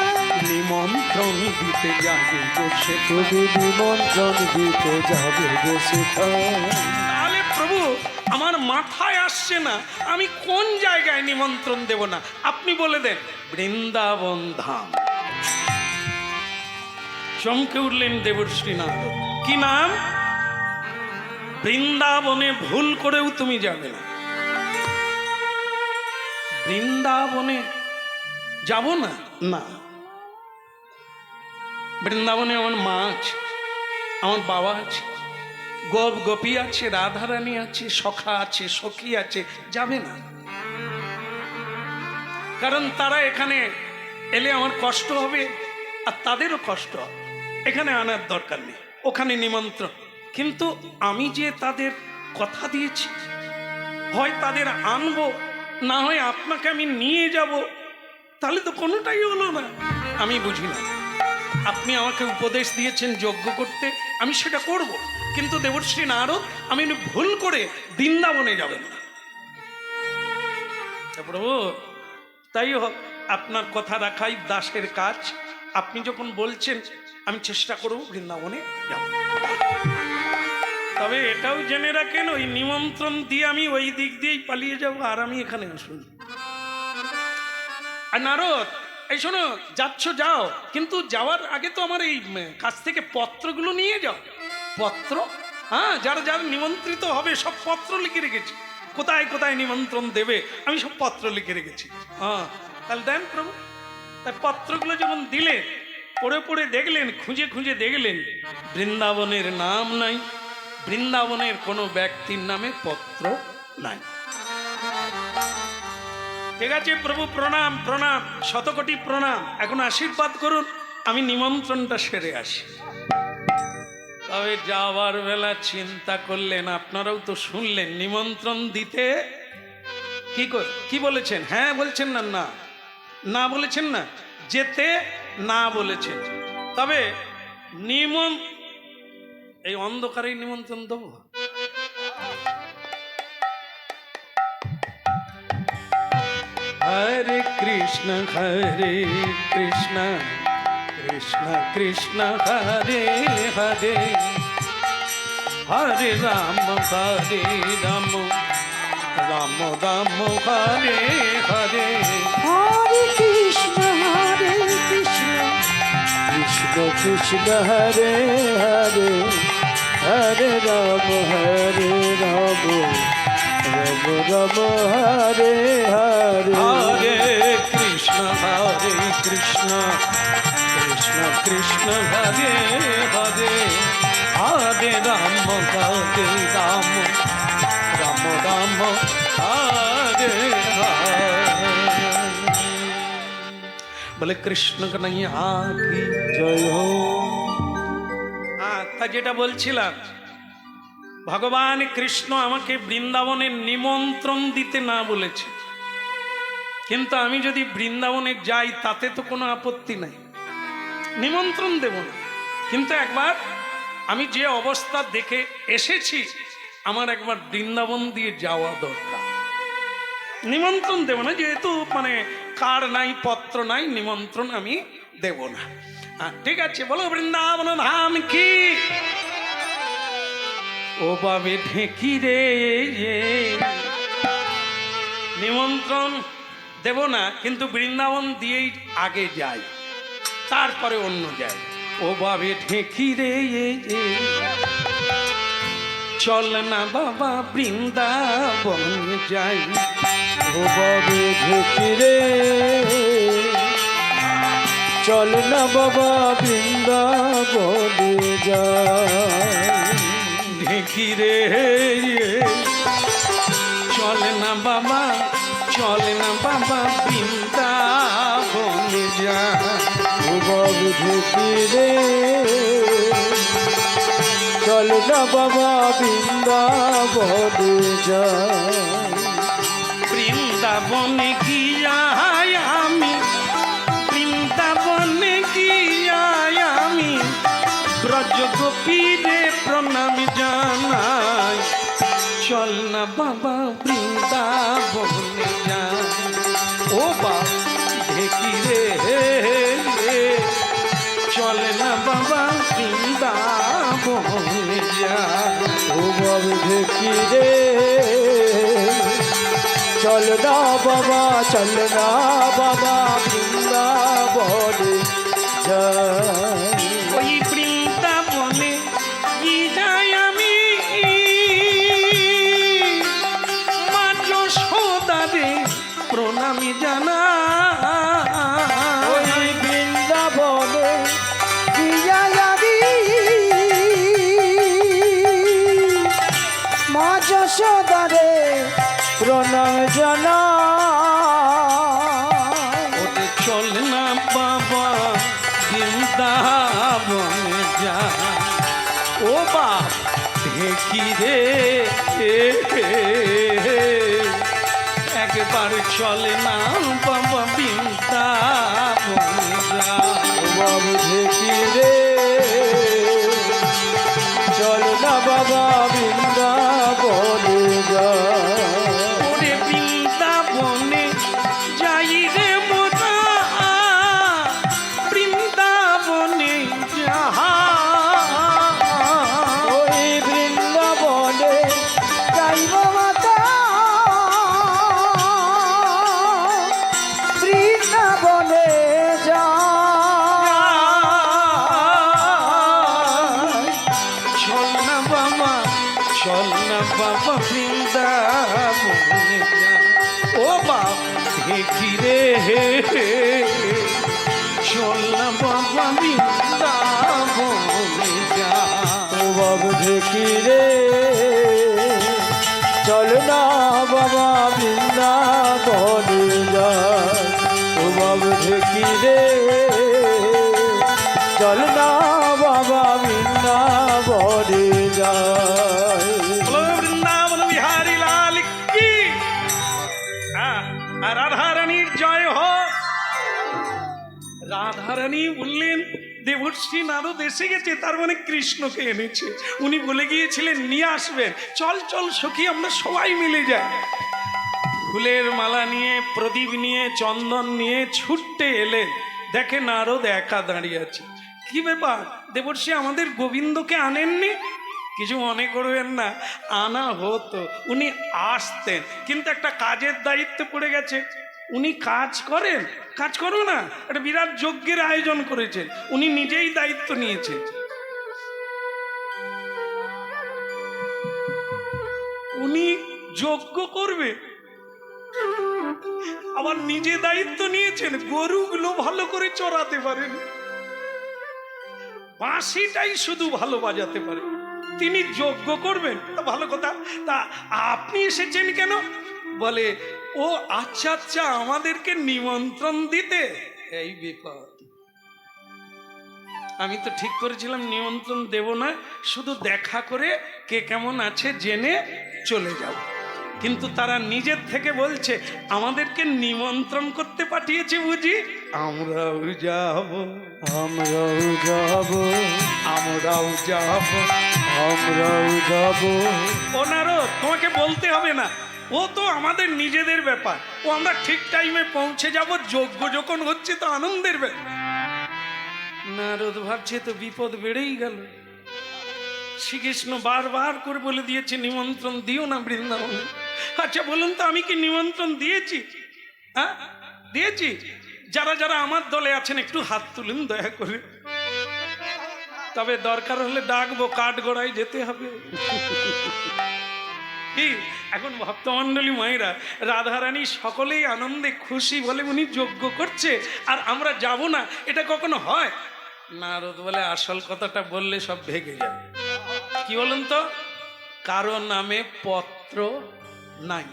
নিমন্ত্রণ দিতে যাবে গো সেথা, নিমন্ত্রণ দিতে যাবে গো সেথা। তাহলে প্রভু আমার মাথায় আসছে না আমি কোন জায়গায় নিমন্ত্রণ দেব না, আপনি বলে দেন। বৃন্দাবন ধাম। চমকে উঠলেন দেবর্ষী নারদ। কি নাম? বৃন্দাবনে ভুল করেও তুমি যাবে না। বৃন্দাবনে যাব না? না, বৃন্দাবনে আমার মা আছে, আমার বাবা আছে, গোপ গোপী আছে, রাধারানী আছে, সখা আছে, সখী আছে, যাবে না। কারণ তারা এখানে এলে আমার কষ্ট হবে, আর তাদেরও কষ্ট হবে। এখানে আনার দরকার নেই, ওখানে নিমন্ত্রণ। কিন্তু আমি যে তাদের কথা দিয়েছি, হয় তাদের আনবো, না হয় আপনাকে আমি নিয়ে যাব, তাহলে তো কোনোটাই হলো না। আমি বুঝি না, আপনি আমাকে উপদেশ দিয়েছেন যজ্ঞ করতে, আমি সেটা করব, কিন্তু দেবর্ষী নারদ আমি ভুল করে বৃন্দাবনে যাবেন না। প্রভু তাই হোক, আপনার কথা রাখাই দাসের কাজ, আপনি যখন বলছেন আমি চেষ্টা করব বৃন্দাবনে যাব। তবে এটাও জেনে রাখেন, ওই নিমন্ত্রণ দিয়ে আমি ওই দিক দিয়েই পালিয়ে যাব আর আমি এখানে আসুন। আর নারদ, এই শোনো, যাচ্ছ যাও, কিন্তু যাওয়ার আগে তো আমার এই কাছ থেকে পত্রগুলো নিয়ে যাও। পত্র? হ্যাঁ, যারা যারা নিমন্ত্রিত হবে সব পত্র লিখে রেখেছি, কোথায় কোথায় নিমন্ত্রণ দেবে আমি সব পত্র লিখে রেখেছি। হ্যাঁ, তাহলে দেন প্রভু। তাই পত্রগুলো যখন দিলেন, পড়ে পড়ে দেখলেন, খুঁজে খুঁজে দেখলেন বৃন্দাবনের নাম নাই, বৃন্দাবনের কোনো ব্যক্তির নামে পত্র নাই। ঠিক আছে প্রভু, প্রণাম প্রণাম, শতকোটি প্রণাম, এখন আশীর্বাদ করুন, আমি নিমন্ত্রণটা সেরে আসি। তবে যাওয়ার বেলা চিন্তা করলেন, আপনারাও তো শুনলেন, নিমন্ত্রণ দিতে কি বলেছেন? হ্যাঁ বলছেন না? না না বলেছেন না? যেতে না বলেছেন। তবে এই অন্ধকারে নিমন্ত্রণ দেবো? হরে কৃষ্ণ কৃষ্ণ কৃষ্ণ হরে হরে, হরে রাম রাম রাম রাম হরে হরে, হরে কৃষ্ণ কৃষ্ণ কৃষ্ণ হরে হরে, হরে রাম রাম রাম হরে হরে, হরে কৃষ্ণ কৃষ্ণ কৃষ্ণ হরে হরে, হরে রাম রাম রাম হরে হরে। বলে কৃষ্ণ কন্হैया কি জয় হো। তা যেটা বলছিলাম, ভগবান কৃষ্ণ আমাকে বৃন্দাবনের নিমন্ত্রণ দিতে না বলেছে, কিন্তু আমি যদি বৃন্দাবনে যাই তাতে তো কোনো আপত্তি নাই, নিমন্ত্রণ দেব না। কিন্তু একবার আমি যে অবস্থা দেখে এসেছি, আমার একবার বৃন্দাবন দিয়ে যাওয়া দরকার। নিমন্ত্রণ দেব না, যেহেতু মানে কার নাই, পত্র নাই, নিমন্ত্রণ আমি দেব না। ঠিক আছে, বলো বৃন্দাবন ধাম কি। ও বাবে ঢেকি রে, নিমন্ত্রণ দেব না, কিন্তু বৃন্দাবন দিয়েই আগে যাই, তারপরে অন্য যাই। ও বাবে ঢেকি রে, চল না বাবা বৃন্দাবন যাই। ও বাবে ঢেকি রে, চল না বাবা বৃন্দাবনে যাই। ঢেকি রে, চল না বাবা বৃন্দাবন যাই। ও বাবে ঢেকি রে, চল না বাবা বৃন্দাবনে যাই। বৃন্দাবনে গিয়াই আমি, বৃন্দাবনে গিয়াই আমি, ব্রজ গোপীরে প্রণাম জানাই। চল না বাবা বৃন্দাবনে যাই। ও বা ঢেকি রে, চল না বাবা বৃন্দাবনে যাই। ও বাবে ঢেকি রে, চল না বাবা বৃন্দাবনে যাই। ওই বৃন্দাবনে কি যাই আমি, মা যশোদারে প্রণামী জানা। ওই বৃন্দাবনে গিয়াই আমি, মা যশোদারে প্রণাম জানাই। ওতে চল না বাবা বৃন্দাবনে যা। ও বাপ ঢেকি রে, একবার চলে না বাবা বৃন্দাবনে যা। ও বাবু ঢেকি রে, চল না বাবা বৃন্দাবনে যাই। ওরে বৃন্দাবনে যাই রে মোরা, বৃন্দা ঢেকি রে চল না বাবা বৃন্দাবনে যা। ও বাবু ঢেকি রে চল না বাবা বৃন্দাবনে যায়। ও বাবু ঢেকি রে চল না বাবা বৃন্দাবনে যায়। বলো বৃন্দাবন বিহারী লাল কি। রাধারানীর জয় হোক। রাধারানী বললেন দেবর্ষি নারদ এসে গেছে, তার মানে কৃষ্ণকে এনেছে। উনি বলে গিয়েছিলেন নিয়ে আসবেন। চল চল সখী আমরা সবাই মিলে যাই। ফুলের মালা নিয়ে, প্রদীপ নিয়ে, চন্দন নিয়ে ছুটতে এলেন। দেখে নারদ একা দাঁড়িয়ে আছে। কি ব্যাপার দেবর্ষি, আমাদের গোবিন্দকে আনেননি? কিছু মনে করবেন না, আনা হতো, উনি আসতেন, কিন্তু একটা কাজের দায়িত্ব পড়ে গেছে। উনি কাজ করেন, কাজ করো না, একটা বিরাট যজ্ঞের আয়োজন করেছেন, উনি নিজেই দায়িত্ব নিয়েছেন। উনি যজ্ঞ করবে, আবার নিজে দায়িত্ব নিয়েছেন, গরুগুলো ভালো করে চড়াতে পারেন, বাঁশিটাই শুধু ভালো বাজাতে পারে, তিনি যজ্ঞ করবেন। তা ভালো কথা, তা আপনি এসেছেন কেন? বলে ও আচ্ছা আচ্ছা, আমাদেরকে নিমন্ত্রণ দিতে। এই বিপদ, আমি তো ঠিক করেছিলাম নিমন্ত্রণ দেব না, শুধু দেখা করে কে কেমন আছে জেনে চলে যাব। কিন্তু তারা নিজের থেকে বলছে আমাদেরকে নিমন্ত্রণ করতে পাঠিয়েছে বুঝি। আমরাও যাব, আমরাও যাব, আমরাও যাব, আমরাও যাব। ওনারও তোমাকে বলতে হবে না, ও তো আমাদের নিজেদের ব্যাপার, ও আমরা ঠিক টাইমে পৌঁছে যাব। যজ্ঞ যখন হচ্ছে তো আনন্দের ব্যাপার। নারদ ভাবছে তো বিপদ বেড়েই গেল। শ্রীকৃষ্ণ বারবার করে বলে দিয়েছে নিমন্ত্রণ দিও না বৃন্দাবনে। আচ্ছা বলুন তো, আমি কি নিমন্ত্রণ দিয়েছি? হ্যাঁ দিয়েছি? যারা যারা আমার দলে আছেন একটু হাত তুলুন দয়া করে, তবে দরকার হলে ডাকবো, কাঠগড়ায় যেতে হবে। কি এখন ভক্তমণ্ডলী মায়েরা, রাধারানী সকলেই আনন্দে খুশি, বলে উনি যজ্ঞ করছে আর আমরা যাব না, এটা কখনো হয়? নারদ বলে আসল কথাটা বললে সব ভেঙে যাবে। কি বলুন তো? কারো নামে পত্র নাই,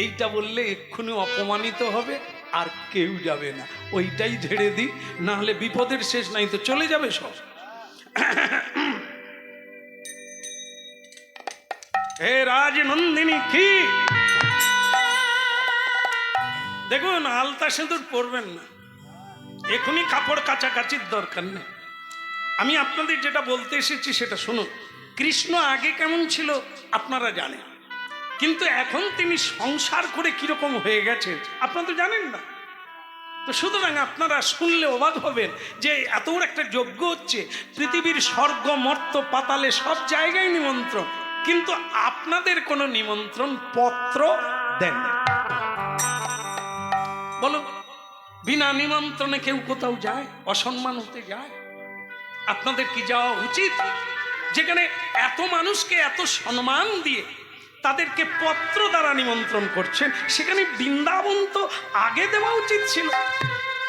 এইটা বললে এক্ষুনি অপমানিত হবে আর কেউ যাবে না। ওইটাই ঝেড়ে দিই, না হলে বিপদের শেষ নাই, তো চলে যাবে সব। হে রাজনন্দিনী কি, দেখুন আলতা সিঁদুর পরবেন না, এখনই কাপড় কাচাকাচির দরকার নেই। আমি আপনাদের যেটা বলতে এসেছি সেটা শুনুন। কৃষ্ণ আগে কেমন ছিল আপনারা জানেন, কিন্তু এখন তিনি সংসার করে কিরকম হয়ে গেছে আপনারা তো জানেন না। তো সুতরাং আপনারা শুনলে অবাক হবেন যে এত বড় একটা যজ্ঞ হচ্ছে, পৃথিবীর স্বর্গ মর্ত পাতালে সব জায়গায় নিমন্ত্রণ, কিন্তু আপনাদের কোনো নিমন্ত্রণ পত্র দেন না। বলো, বিনা নিমন্ত্রণে কেউ কোথাও যায়? অসম্মান হতে যায়? আপনাদের কি যাওয়া উচিত? যেখানে এত মানুষকে এত সম্মান দিয়ে তাদেরকে পত্র দ্বারা নিমন্ত্রণ করছেন, সেখানে বৃন্দাবন তো আগে দেওয়া উচিত ছিল।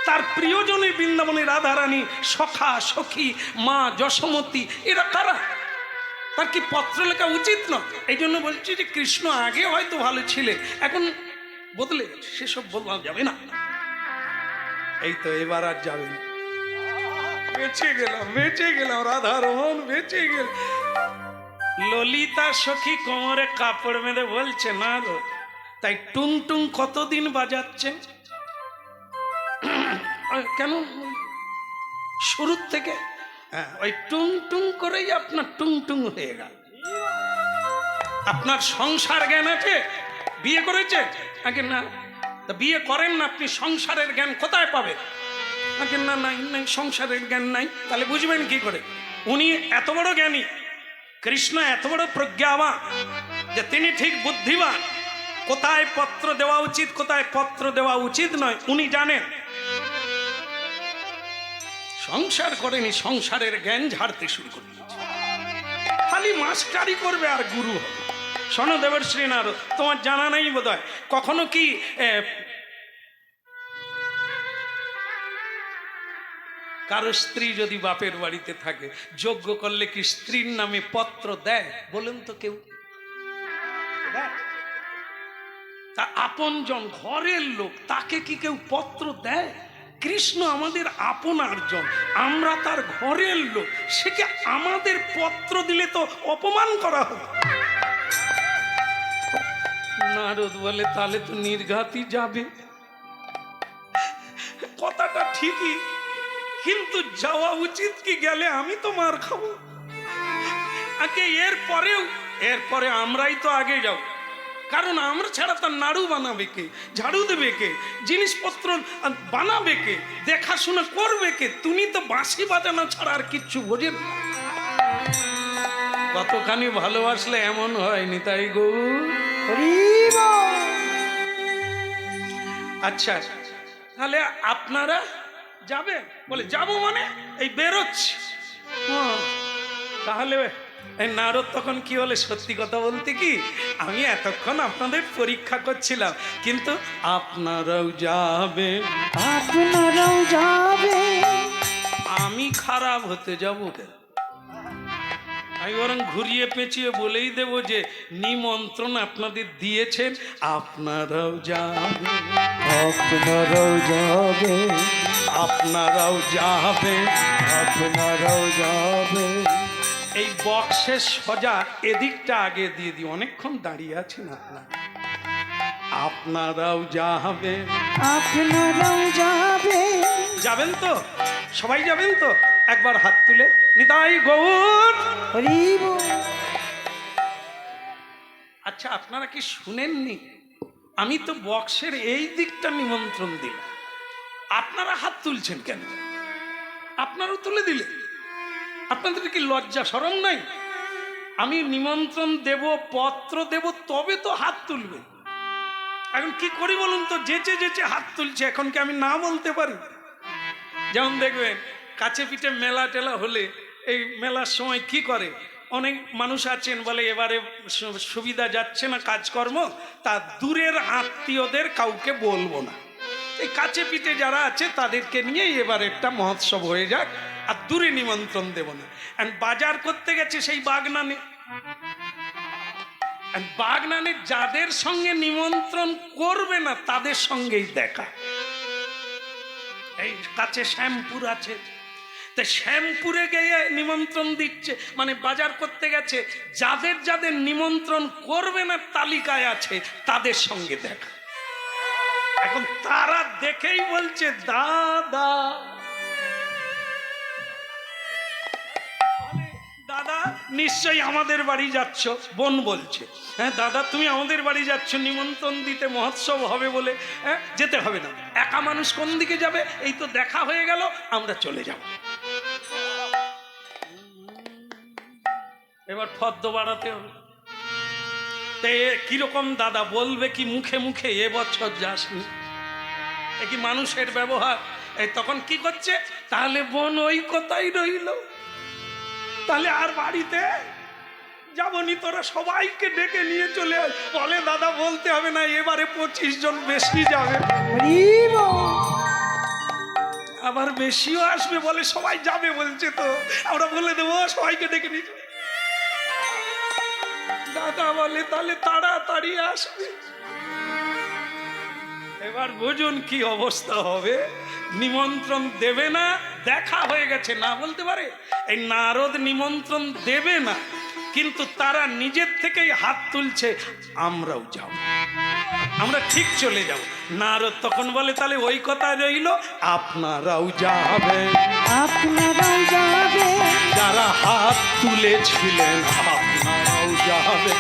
তার প্রিয়জনে বৃন্দাবনে রাধারানী, সখা সখী, মা যশোমতী, এরা কারা? তার কি পত্র লেখা উচিত না? এই জন্য বলছি যে কৃষ্ণ আগে হয়তো ভালো ছিলে, এখন বদলে গেছে, সেসব বলা যাবে না। এই তো এবার আর যাবে না। বেঁচে গেলাম, বেঁচে গেলাম, রাধারমন বেঁচে গেল। ললিতা সখী কোমরে কাপড় বেঁধে বলছে না গো, তাই টুং টুং কতদিন বাজাচ্ছেন? কেন শুরুর থেকে? হ্যাঁ, ওই টুং টুং করেই আপনার টুং টুং হয়ে গেল। আপনার সংসার জ্ঞান আছে? বিয়ে করেছে? আগে না। তা বিয়ে করেন না, আপনি সংসারের জ্ঞান কোথায় পাবেন? আগে না, নাই নাই, সংসারের জ্ঞান নাই, তাহলে বুঝবেন কি করে? উনি এত বড় জ্ঞানী, কৃষ্ণ এত বড় প্রজ্ঞাবান যে তিনি ঠিক বুদ্ধিমান, কোথায় পত্র দেওয়া উচিত কোথায় পত্র দেওয়া উচিত নয় উনি জানেন। সংসার করেনি, সংসারের জ্ঞান ঝাড়তে শুরু করে দিয়েছে। খালি মাস্টারি করবে আর গুরু হবে। শোনো দেবের শ্রীনারদ, তোমার জানা নাই বোধ হয়, কখনো কি কারো স্ত্রী যদি বাপের বাড়িতে থাকে, যোগ্য করলে কি স্ত্রীর নামে পত্র দেয়? বলুন তো কেউ দেয়? তা আপনজন ঘরের লোক, তাকে কি কেউ পত্র দেয়? কৃষ্ণ আমাদের আপনারজন, আমরা তার ঘরের লোক, সে কি আমাদের পত্র দিলে তো অপমান করা হবে। নারদ বলে তাহলে তো নির্ঘাতই যাবে। কথাটা ঠিকই, কিন্তু যাওয়া উচিত কি? গেলে আমি তো মার খাবো আগে। এরপরে আমরাই তো আগে যাও, কারণ আমরা ছাড়া তার নাড়ু বানাবে কে, ঝাড়ু দেবে কে, জিনিসপত্র বানাবে কে, দেখাশোনা করবে কে? তুমি তো বাঁশি বাজানো ছাড়া আর কিচ্ছু বোঝেন না। কতখানি ভালোবাসলে এমন হয়নি, তাই গো। আচ্ছা, তাহলে আপনারা যাবেন? বলে যাবো মানে এই বেরোচ্ছি। তাহলে এই নারদ তখন কি বলে, সত্যি কথা বলতে কি আমি এতক্ষণ আপনাদের পরীক্ষা করছিলাম, কিন্তু আপনারাও যাবেন। আপনারাও যাবে। আমি খারাপ হতে যাব কেন? আমি বরং ঘুরিয়ে পেঁচিয়ে বলেই দেব যে নিমন্ত্রণ আপনাদের দিয়েছেন, আপনারাও যাবেন। আপনারাও যাবে। আপনারাও যাবেন। আপনারাও যাবে। এই বক্সের সজা এদিকটা আগে দিয়ে দিই, অনেকক্ষণ দাঁড়িয়ে আছেন আপনারা। আপনারাও যাবেন। আপনারাও যাবে। যাবেন তো? সবাই যাবেন তো? একবার হাত তুলে নিতাই গৌর। হরি বল। আচ্ছা, আপনারা কি শুনেননি? আমি তো বক্সের এই দিকটা নিমন্ত্রণ দিলাম, আপনারা হাত তুলছেন কেন? আপনারাও তুলে দিলেন। আপনাদের কি লজ্জা শরম নাই? আমি নিমন্ত্রণ দেব, পত্র দেব, তবে তো হাত তুলবে। এখন কি করি বলুন তো? যেচে যেচে হাত তুলছে, এখন কি আমি না বলতে পারি? যেমন দেখবেন কাছে পিঠে মেলা টেলা হলে, এই মেলার সময় কি করে, অনেক মানুষ আছেন বলে এবারে সুবিধা যাচ্ছে না কাজকর্ম, তা দূরের আত্মীয়দের কাউকে বলবো না, এই কাছে পিঠে যারা আছে তাদেরকে নিয়ে এবার একটা মহোৎসব হয়ে যাক, আর দূরে নিমন্ত্রণ দেব না। আর বাজার করতে গেছে সেই বাগনানে, বাগনানে যাদের সঙ্গে নিমন্ত্রণ করবে না তাদের সঙ্গেই দেখা। এই কাছে শ্যামপুর আছে, তা শ্যামপুরে গিয়ে নিমন্ত্রণ দিচ্ছে, মানে বাজার করতে গেছে, যাদের যাদের নিমন্ত্রণ করবে না তালিকায় আছে তাদের সঙ্গে দেখা। এখন তারা দেখেই বলছে দাদা, দাদা নিশ্চয়ই আমাদের বাড়ি যাচ্ছ। বোন বলছে, হ্যাঁ দাদা তুমি আমাদের বাড়ি যাচ্ছ নিমন্ত্রণ দিতে, মহোৎসব হবে বলে। হ্যাঁ যেতে হবে না, একা মানুষ কোন দিকে যাবে? এই তো দেখা হয়ে গেল, আমরা চলে যাব। এবার ফদ্দ বাড়াতে হবে। কিরকম দাদা বলবে কি মুখে মুখে, এবছর যাসনি? এ কি মানুষের ব্যবহার? এই তখন কি করছে, তাহলে বোন ওই কথাই রইল, তাহলে আর বাড়িতে যাবনি, তোরা সবাইকে ডেকে নিয়ে চলে আয়। বলে দাদা বলতে হবে না, এবারে 25 জন বেশি যাবে। আবার বেশিও আসবে, বলে সবাই যাবে বলছে, তো আমরা বলে দেবো সবাইকে ডেকে নিয়ে। দাদা বলে তাহলে তাড়াতাড়ি আসবে। এবার বুঝুন কি অবস্থা হবে। নিমন্ত্রণ দেবে না, দেখা হয়ে গেছে, না বলতে পারে। এই নারদ নিমন্ত্রণ দেবে না, কিন্তু তারা নিজের থেকেই হাত তুলছে, আমরাও যাব, আমরা ঠিক চলে যাব। নারদ তখন বলে তাহলে ওই কথা রইল, আপনারাও যাবেন। আপনারাও যাবে। যারা হাত তুলেছিলেন আপনারাও যাবে।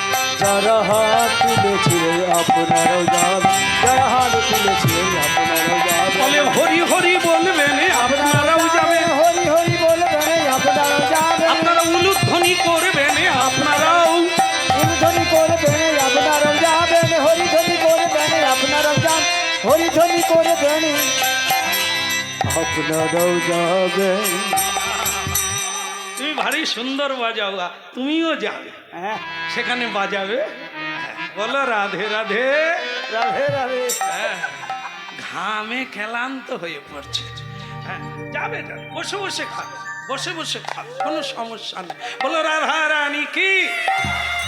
যারা হাত তুলেছিলেন আপনারাও যাবে। যারা হাত তুলেছিলেন আপনারাও যাবে। বলে হরি হরি বলবেন আপনারাও যাবে। হরি হরি বলবেন আপনারাও যাবে। আপনারা উলুধ্বনি করবেন আপনারাও। উলুধ্বনি করবেন আপনারাও যাবেন। হরিধ্বনি করবেন আপনারাও যান। হরিধ্বনি করবেন আপনারাও যাবেন। তুমি ভারী সুন্দর বাজাও, তুমিও যাবে। হ্যাঁ সেখানে বাজাবে, বলো রাধে রাধে রাধে রাধে। ঘামে ক্লান্ত হয়ে পড়ছে, হ্যাঁ যাবে যাবে, বসে বসে খাবে, বসে বসে খাবে, কোনো সমস্যা নেই। বলো রাধা রানী কি।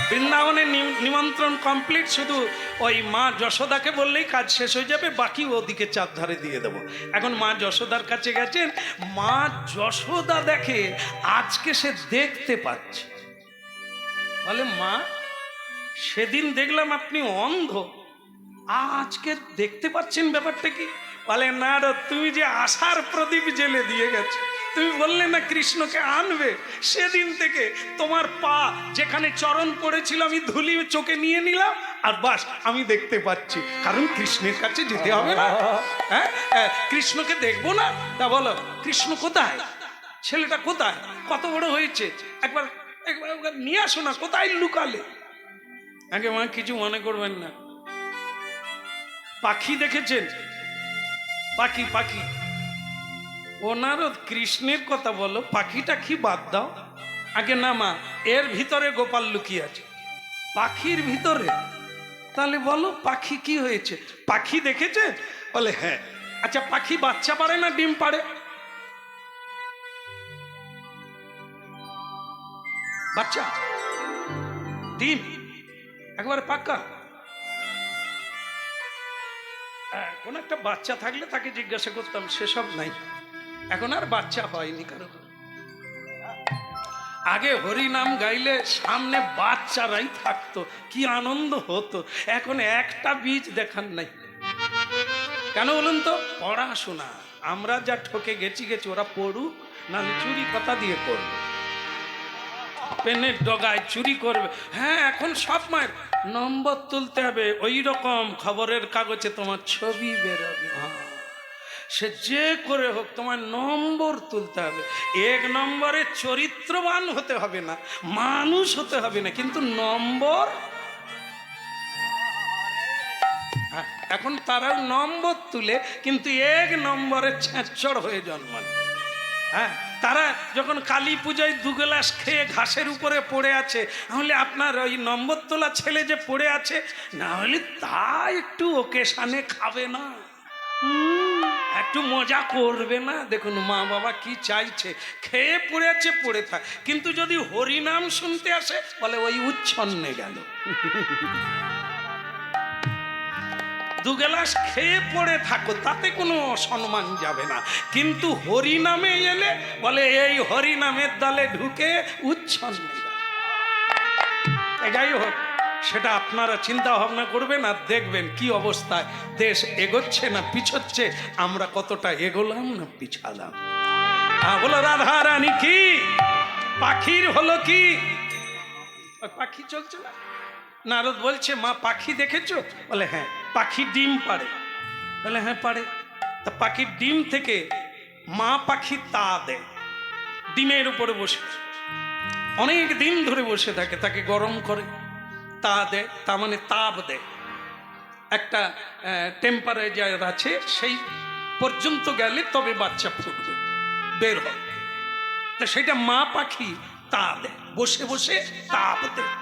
বৃন্দাবনের নিমন্ত্রণ কমপ্লিট, শুধু ওই মা যশোদাকে বললেই কাজ শেষ হয়ে যাবে, বাকি ওদিকে চারধারে দিয়ে দেবো। এখন মা যশোদার কাছে গেছেন, মা যশোদা দেখে আজকে সে দেখতে পাচ্ছে। বলে মা, সেদিন দেখলাম আপনি অন্ধ, আজকে দেখতে পাচ্ছেন, ব্যাপারটা কি? বলে না রে, তুমি যে আশার প্রদীপ জেলে দিয়ে গেছো, তুমি বললে না কৃষ্ণকে আনবে, সেদিন থেকে তোমার পা যেখানে চরণ পড়েছিল আমি ধুলি চোখে নিয়ে নিলাম, আর বাস আমি দেখতে পাচ্ছি, কারণ কৃষ্ণের কাছে যেতে হবে না। হ্যাঁ, কৃষ্ণকে দেখবো না? তা বলো কৃষ্ণ কোথায়, ছেলেটা কোথায়, কত বড় হয়েছে, একবার একবার নিয়ে আসো না, কোথায় লুকালে? আগে মা কিছু মনে করবেন না, পাখি দেখেছেন? পাখি পাখি, ওনারও কৃষ্ণের কথা বলো, পাখিটা কি বাদ দাও। আগে না মা, এর ভিতরে গোপাল লুকিয়ে আছে, পাখির ভিতরে। তাহলে বলো পাখি কি হয়েছে, পাখি দেখেছে? বলে হ্যাঁ। আচ্ছা পাখি বাচ্চা পারে না ডিম পারে? বাচ্চা, ডিম একবারে পাক্কা। কোন একটা বাচ্চা থাকলে তাকে জিজ্ঞাসা করতাম, সেসব নাই, এখন আর বাচ্চা হয়নি কারো। আগে হরি নাম গাইলে সামনে বাচ্চারাই থাকতো, কি আনন্দ হতো। এখন একটা বীজ দেখার নাই। কেন বলুন তো? পড়াশোনা। আমরা যা ঠকে গেছি, ওরা পড়ুক না, চুরি কথা দিয়ে করবে, পেনের ডগায় চুরি করবে। হ্যাঁ, এখন সব মায়ের নম্বর তুলতে হবে, ওই রকম খবরের কাগজে তোমার ছবি বেরোবে, সে যে করে হোক তোমার নম্বর তুলতে হবে। এক নম্বরে চরিত্রবান হতে হবে না, মানুষ হতে হবে না, কিন্তু নম্বর। এখন তারাও নম্বর তুলে, কিন্তু এক নম্বরে ছেঁচড় হয়ে জন্মানো। হ্যাঁ, তারা যখন কালী পূজায় 2 গ্লাস খেয়ে ঘাসের উপরে পড়ে আছে, তাহলে আপনার ওই নম্বর তোলা ছেলে যে পড়ে আছে, না হলে তা একটু ওকেশানে খাবে না, একটু মজা করবে না? দেখুন মা বাবা কি চাইছে, খেয়ে পড়ে আছে পড়ে থাক, কিন্তু যদি হরিনাম শুনতে আসে বলে ওই উচ্ছন্নে গেল। 2 গ্লাস খেয়ে পড়ে থাকো, তাতে কোনো সম্মান যাবে না, কিন্তু হরিনামে এলে বলে এই হরিনামের দলে ঢুকে উচ্ছন্নে গেল। যাই হোক, সেটা আপনারা চিন্তা ভাবনা করবেন আর দেখবেন কি অবস্থায় দেশ এগোচ্ছে না পিছোচ্ছে, আমরা কতটা এগোলাম না পিছালাম। বলো রাধা রানী কি। পাখির হলো কি, পাখি চলছে না। নারদ বলছে মা পাখি দেখেছো? বলে হ্যাঁ। পাখি ডিম পাড়ে? বলে হ্যাঁ পাড়ে। তা পাখির ডিম থেকে মা পাখি তা দেয়, ডিমের উপরে বসে অনেক দিন ধরে বসে থাকে, তাকে গরম করে তা দেয়, তা মানে তাপ দেয়, একটা টেম্পারেচার আছে, সেই পর্যন্ত গেলে তবে বাচ্চা ফুটবে, বের হবে। তা সেটা মা পাখি তা দেয়, বসে বসে তাপ দেয়।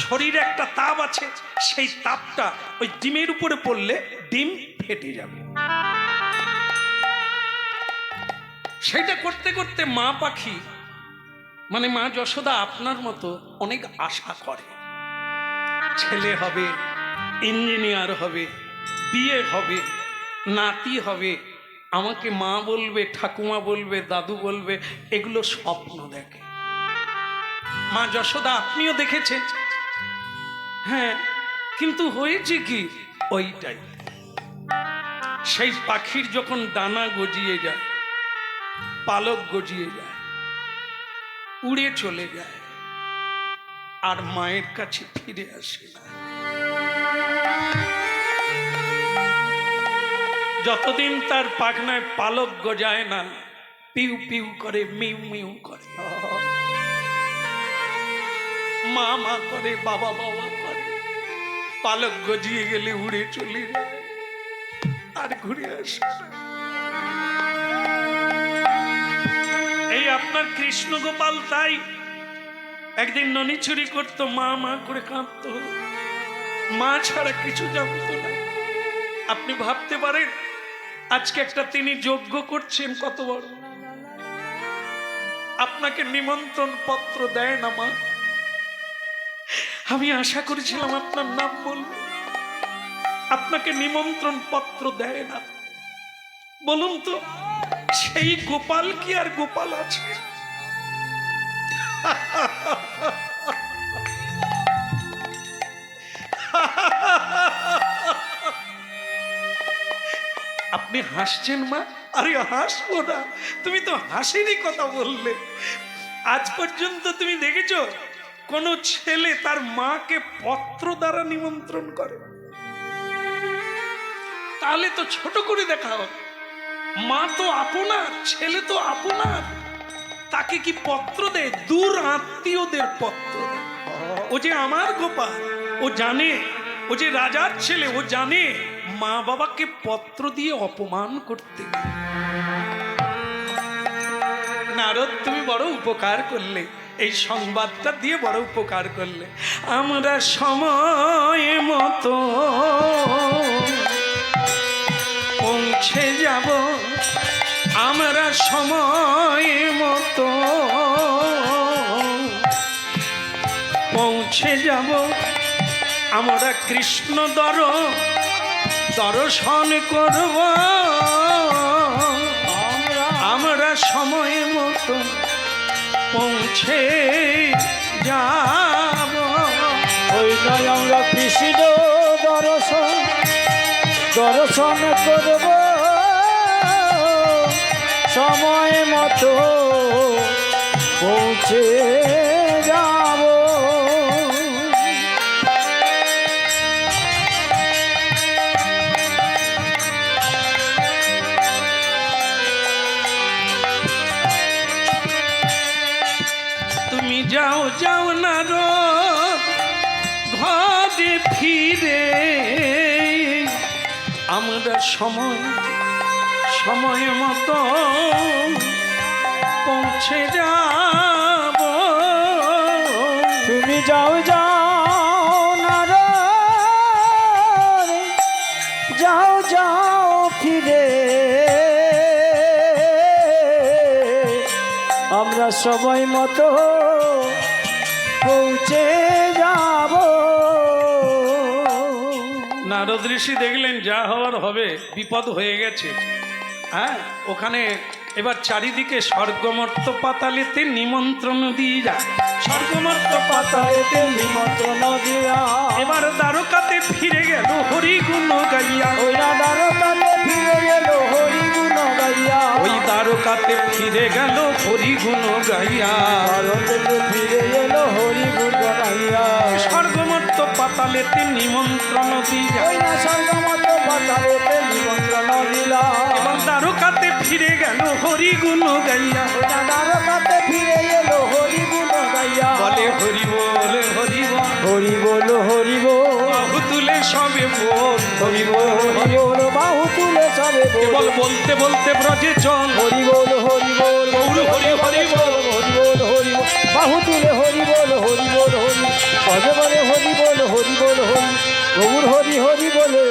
শরীরে একটা তাপ আছে, সেই তাপটা ওই ডিমের উপরে পড়লে ডিম ফেটে যাবে। সেইটা করতে করতে মা পাখি মানে মা যশোদা আপনার মতো অনেক আশা করে, ছেলে হবে, ইঞ্জিনিয়ার হবে, বিয়ে হবে, নাতি হবে, আমাকে মা বলবে, ঠাকুমা বলবে, দাদু বলবে, এগুলো স্বপ্ন দেখে। মা যশোদা আপনিও দেখেছেন। হ্যাঁ, কিন্তু হয়েছে কি, ওইটাই সেই পাখির যখন ডানা গজিয়ে যায়, পালক গজিয়ে যায়, উড়ে চলে যায়, আর মায়ের কাছে ফিরে আসে না। যতদিন তার পাখনায় পালক গজায় না, পিউ পিউ করে, মিউ মিউ করে, মা মা করে, বাবা বাবা করে। পালক গজিয়ে গেলে উড়ে চলে যায়, আর ঘুরে আসে। এই আপনার কৃষ্ণ গোপাল তাই একদিন ননি চুরি করতো, মা মা করে কাঁদতো, মা ছাড়া কিছু জানতো না। আপনি ভাবতে পারেন আজকে একটা তিনি যজ্ঞ করছেন কত বড়, আপনাকে নিমন্ত্রণ পত্র দেয় না মা। আমি আশা করেছিলাম আপনার নাম বলবো, আপনাকে নিমন্ত্রণ পত্র দেয় না। বলুন তো, সেই গোপাল কি আর গোপাল আছে? আপনি হাসছেন মা? আরে হাসবো না, তুমি তো হাসিরই কথা বললে। আজ পর্যন্ত তুমি দেখেছো কোন ছেলে তার মাকে পত্র দ্বারা নিমন্ত্রণ করে? তাহলে তো ছোট করে দেখা হবে। মা তো আপনার, ছেলে তো আপনার, তাকে কি পত্র দেয়? দূর আত্মীয়দের পত্র দেয়। ও যে আমার গোপাল, ও জানে ও যে রাজার ছেলে, ও জানে মা বাবাকে পত্র দিয়ে অপমান করতে। নারদ, তুমি বড় উপকার করলে, এই সংবাদটা দিয়ে বড় উপকার করলে। আমরা সময় মতো পৌঁছে যাব, আমরা সময় মতো পৌঁছে যাব, আমরা কৃষ্ণ দর্শন করব, আমরা সময় মতো পৌঁছে যাব। ওই নয় আমরা কৃষ্ণ দর্শন করব, সময় মতো পৌঁছে যাব। তুমি যাও যাও না রো ঘরে ফিরে, আমরা সময় মতো পৌঁছে যাব। তুমি যাও না রে, যাও ফিরে, আমরা সময় মতো পৌঁছে যাব। নারদ ঋষি দেখলেন যা হওয়ার হবে, বিপদ হয়ে গেছে। হ্যাঁ, ওখানে এবার চারিদিকে স্বর্গমর্ত পাতালেতে নিমন্ত্রণ দিয়ে যা, স্বর্গমর্ত পাতালেতে নিমন্ত্রণ দিয়া, এবার দ্বারকাতে ফিরে গেল হরিগুণ গাইয়া। ওই দ্বারকাতে ফিরে গেল হরিগুণ গাইয়া, ওই দ্বারকাতে ফিরে গেল হরিগুণ গাইয়া, দ্বারকাতে ফিরে গেল হরিগুণ গাইয়া। স্বর্গমর্ত পাতালেতে নিমন্ত্রণ দিয়া, ওই না স্বর্গমর্ত পাতালেতে নিমন্ত্রণ দিলা, এবার দ্বারকাতে ফিরে গেল হরিগুণ গাইয়া। ওই না দ্বারকাতে ফিরে গেল হরিগুণ গাইয়া, বলে হরি বল হরি বল, হরি বল হরি বল, বাহু তুলে সবে বল হরি বল হরি বল, বাহু তুলে সবে বল, কেবল বলতে বলতে ব্রজে চল, হরি বল হরি বল, গৌর হরি হরি বল, হরি বল হরি বল, বাহু তুলে হরি বল হরি বল হরি, পদে বলে হরি বল হরি বল হরি, গৌর হরি হরি বলে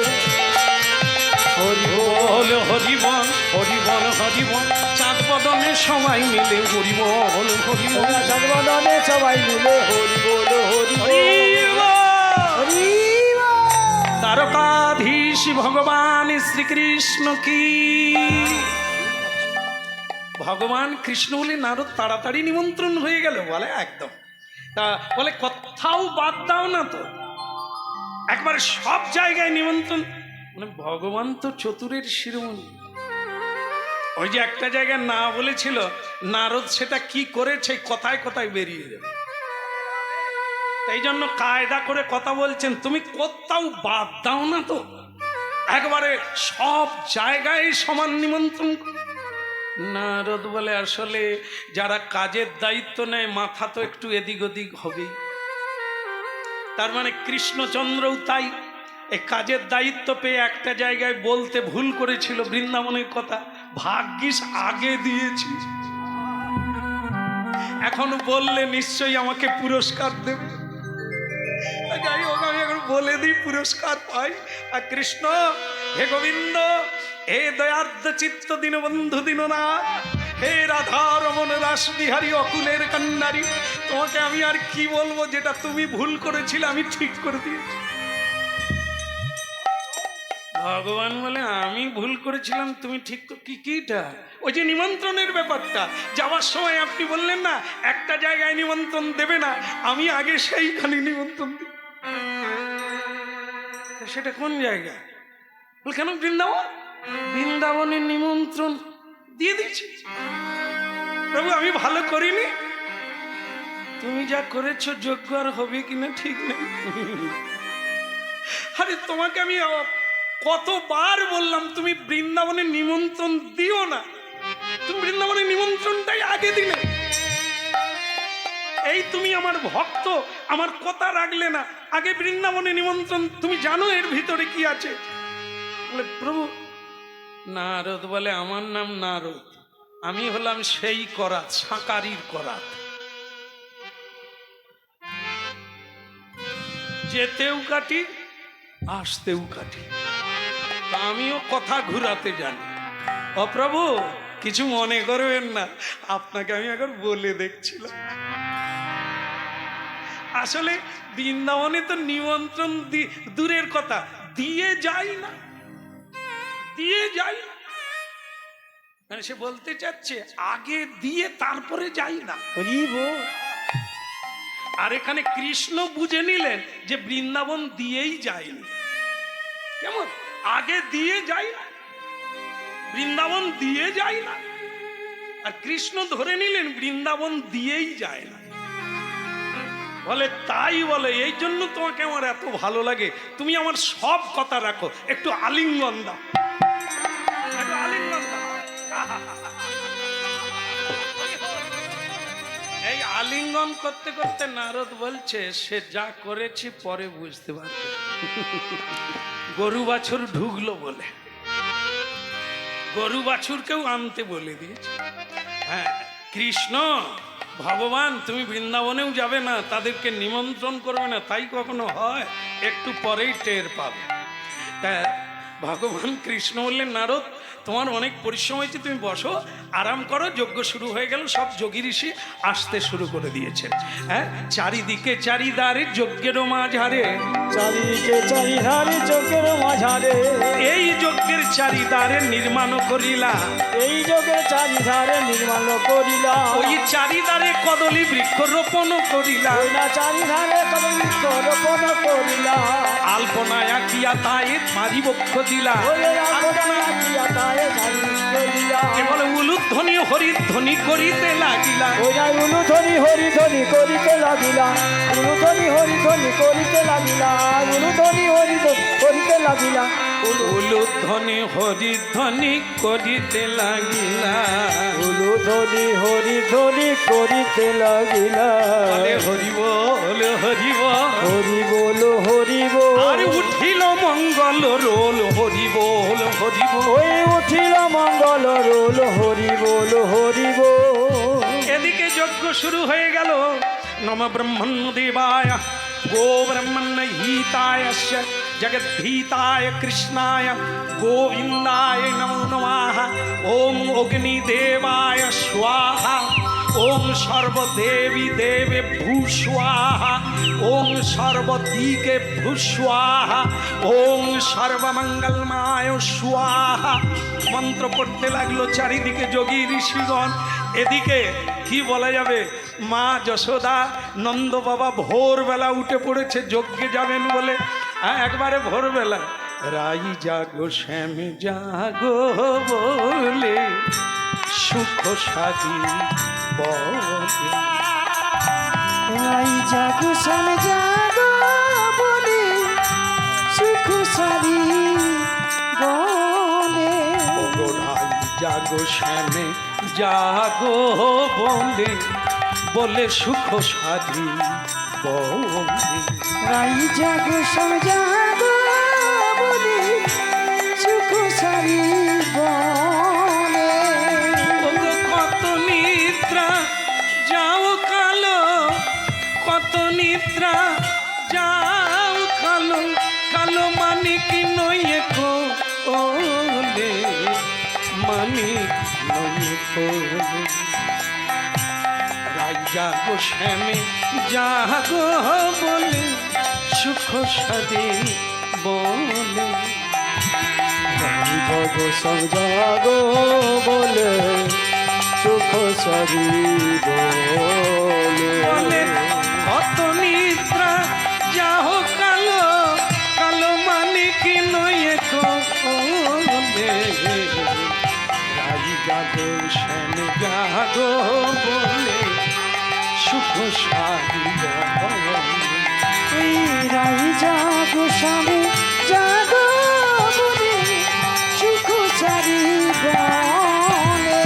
হরি বল হরি বল, হরি বল হরি বল, চাঁদ বদনে সবাই মিলে হরি বল হরি বল, সর্বদনে সবাই মিলে হরি বল হরি বল হরি বল। দ্বারকাধীশ ভগবান শ্রীকৃষ্ণ কি। ভগবান কৃষ্ণ বলে নারদ তাড়াতাড়ি নিমন্ত্রণ হয়ে গেল, বলে একদম। তা বলে কোথাও বাদ দাও না তো, একবার সব জায়গায় নিমন্ত্রণ। মানে ভগবান তো চতুরের শিরোমণি। ওই যে একটা জায়গায় না বলেছিল, নারদ সেটা কি করেছে কথায় কথায় বেরিয়ে যাবে। তাই জন্য কায়দা করে কথা বলছেন, তুমি কোথাও বাদ দাও না তো, একবারে সব জায়গায় সমান নিমন্ত্রণ। নারদ বলে আসলে যারা কাজের দায়িত্ব নেয় মাথা তো একটু এদিক ওদিক হবেই। তার মানে কৃষ্ণচন্দ্রও তাই, এই কাজের দায়িত্ব পেয়ে একটা জায়গায় বলতে ভুল করেছিল বৃন্দাবনের কথা, ভাগ্যিস আগে দিয়েছি, এখন বললে নিশ্চয়ই আমাকে পুরস্কার দেবে। যাই হোক, আমি এখন বলে দিই পুরস্কার পাই। আর কৃষ্ণ, হে গোবিন্দ, হে দয়ার্দ চিত্ত দীনবন্ধু দীননাথ, হে রাধা রমন রাস বিহারী অকুলের কন্যারী, তোমাকে আমি আর কি বলবো, যেটা তুমি ভুল করেছিলে আমি ঠিক করে দিয়েছি। ভগবান বলে আমি ভুল করেছিলাম, তুমি ঠিক কিটা? ওই যে নিমন্ত্রণের ব্যাপারটা, যাওয়ার সময় আপনি বললেন না একটা জায়গায় নিমন্ত্রণ দেবে না, আমি আগে সেইখানে নিমন্ত্রণ দিই। সেটা কোন জায়গা? কেন? বৃন্দাবন। বৃন্দাবনের নিমন্ত্রণ দিয়ে দিচ্ছি। প্রভু আমি ভালো করিনি, তুমি যা করেছো যোগ্য আর হবে কিনা ঠিক নেই। আরে তোমাকে আমি কতবার বললাম তুমি বৃন্দাবনের নিমন্ত্রণ দিও না, তুমি বৃন্দাবনের নিমন্ত্রণটাই আগে দিলে। এই তুমি আমার ভক্ত, আমার কথা রাখলে না, আগে বৃন্দাবনের নিমন্ত্রণ। তুমি জানো এর ভিতরে কি আছে? বলে প্রভু, নারদ বলে আমার নাম নারদ, আমি হলাম সেই করাত, সাকারির করাত। যেতেও কাটি আসতেও কাটি, আমিও কথা ঘুরাতে জানি। অপ্রভু কিছু মনে করবেন না, আপনাকে আমি এখন বলে দেখছিলাম। আসলে বৃন্দাবনে তো নিমন্ত্রণ দূরের কথা, দিয়ে যাই না, দিয়ে যাই না। মানে সে বলতে চাচ্ছে আগে দিয়ে তারপরে যাই না। আর এখানে কৃষ্ণ বুঝে নিলেন যে বৃন্দাবন দিয়েই যায়নি। কেমন? আগে দিয়ে যাই না, বৃন্দাবন দিয়ে যায় না। আর কৃষ্ণ ধরে নিলেন বৃন্দাবন দিয়েই যায় না। বলে তাই বলে, এই জন্য তোমাকে আমার এত ভালো লাগে, তুমি আমার সব কথা রাখো, একটু আলিঙ্গন দাও, একটু আলিঙ্গন দাও। এই আলিঙ্গন করতে করতে নারদ বলছে সে যা করেছে পরে বুঝতে পারবে। গরু বাছুর ঢুকলো বলে গরু বাছুরকেও আনতে বলে দিয়েছে। হ্যাঁ, কৃষ্ণ ভগবান তুমি বৃন্দাবনেও যাবে না, তাদেরকে নিমন্ত্রণ করবে না, তাই কখনো হয়? একটু পরেই টের পাবে। তা ভগবান কৃষ্ণ বললেন নারদ তোমার অনেক পরিশ্রম হয়েছে, তুমি বসো আরাম করো। যজ্ঞ শুরু হয়ে গেল, সব যোগী ঋষি আসতে শুরু করে দিয়েছেন। হ্যাঁ, চারিদিকে চারিদারে যজ্ঞেরও মাঝারে, চারিদিকে চারিধারে যজ্ঞের মাঝারে, এই যজ্ঞের চারিদারে নির্মাণ করিলা, এই যজ্ঞের চারিধারে নির্মাণ করিলা, ওই চারিদারে কদলী বৃক্ষ রোপণ করিলা, ওই না চারিধারে কদলী রোপণ করিলা, আলপনায় আঁকিয়া তায়ে মারি বক্ষ দিলা, ওই আলপনা আঁকিয়া তায়ে ঝাড়ি করিলা, কেবল উলুধ্বনি হরিধ্বনি করিতে লাগিলা, ওই না উলুধ্বনি হরিধ্বনি করিতে লাগিলা, উলুধ্বনি হরিধ্বনি করিতে লাগিলা, উলুধ্বনি হরিধ্বনি করিতে লাগিলা, উলুধ্বনি হরিধ্বনি করিতে লাগিলা, উলুধ্বনি হরিধ্বনি করিতে লাগিলা, হরি বল হরি বল, হরি বল হরি বল, আর উঠিল মঙ্গল রোল হরি বল হরি বল, ওই উঠিল মঙ্গল রোল হরি বল হরি বল। এদিকে যজ্ঞ শুরু হয়ে গেল। নম ব্রহ্মণ দেবায় গো ব্রহ্মণ হিতায় জগদ্ভীতায় কৃষ্ণায় গোবিন্দায় নমো নমঃ। ওম অগ্নিদেবায় স্বাহা, ওম সর্বদেবী দেবে ভূস্বাহা, ওম সর্বদিকে ভূস্বাহা, ওম সর্বমঙ্গলমায় স্বাহা। মন্ত্র পড়তে লাগলো চারিদিকে যোগী ঋষিগণ। এদিকে কি বলা যাবে, মা যশোদা নন্দ বাবা ভোরবেলা উঠে পড়েছে যজ্ঞে যাবেন বলে। একবারে ভোরবেলা রাই জাগো শ্যাম জাগো বলে সুখ সাদি বলে, রাই জাগো শ্যাম জাগো বলে সুখ সারি বলে, রাই জাগো শ্যামে জাগো বলে বলে সুখ সাদি বলে, রাই জাগো শ্যাম জাগো বলে সুখ সারি বলে, কত নিদ্রা যাও কালো, কত নিদ্রা যাও কালো, নয়ে কোলে মানিক নয়ে কোলে রাই জাগো শ্যামে জাগো বলে সুখ সাদে বলে জগ সংজাগো বলে সুখ সারি বলে বলে কত নিদ্রা যাহ কালো কালো মানিক নয়ে কোলে রাই জাগো শ্যামে জাগো বলে সুখ সাদে বলে এই রাই জাগো স্বামী জাগো বলে সুখ চারি বলে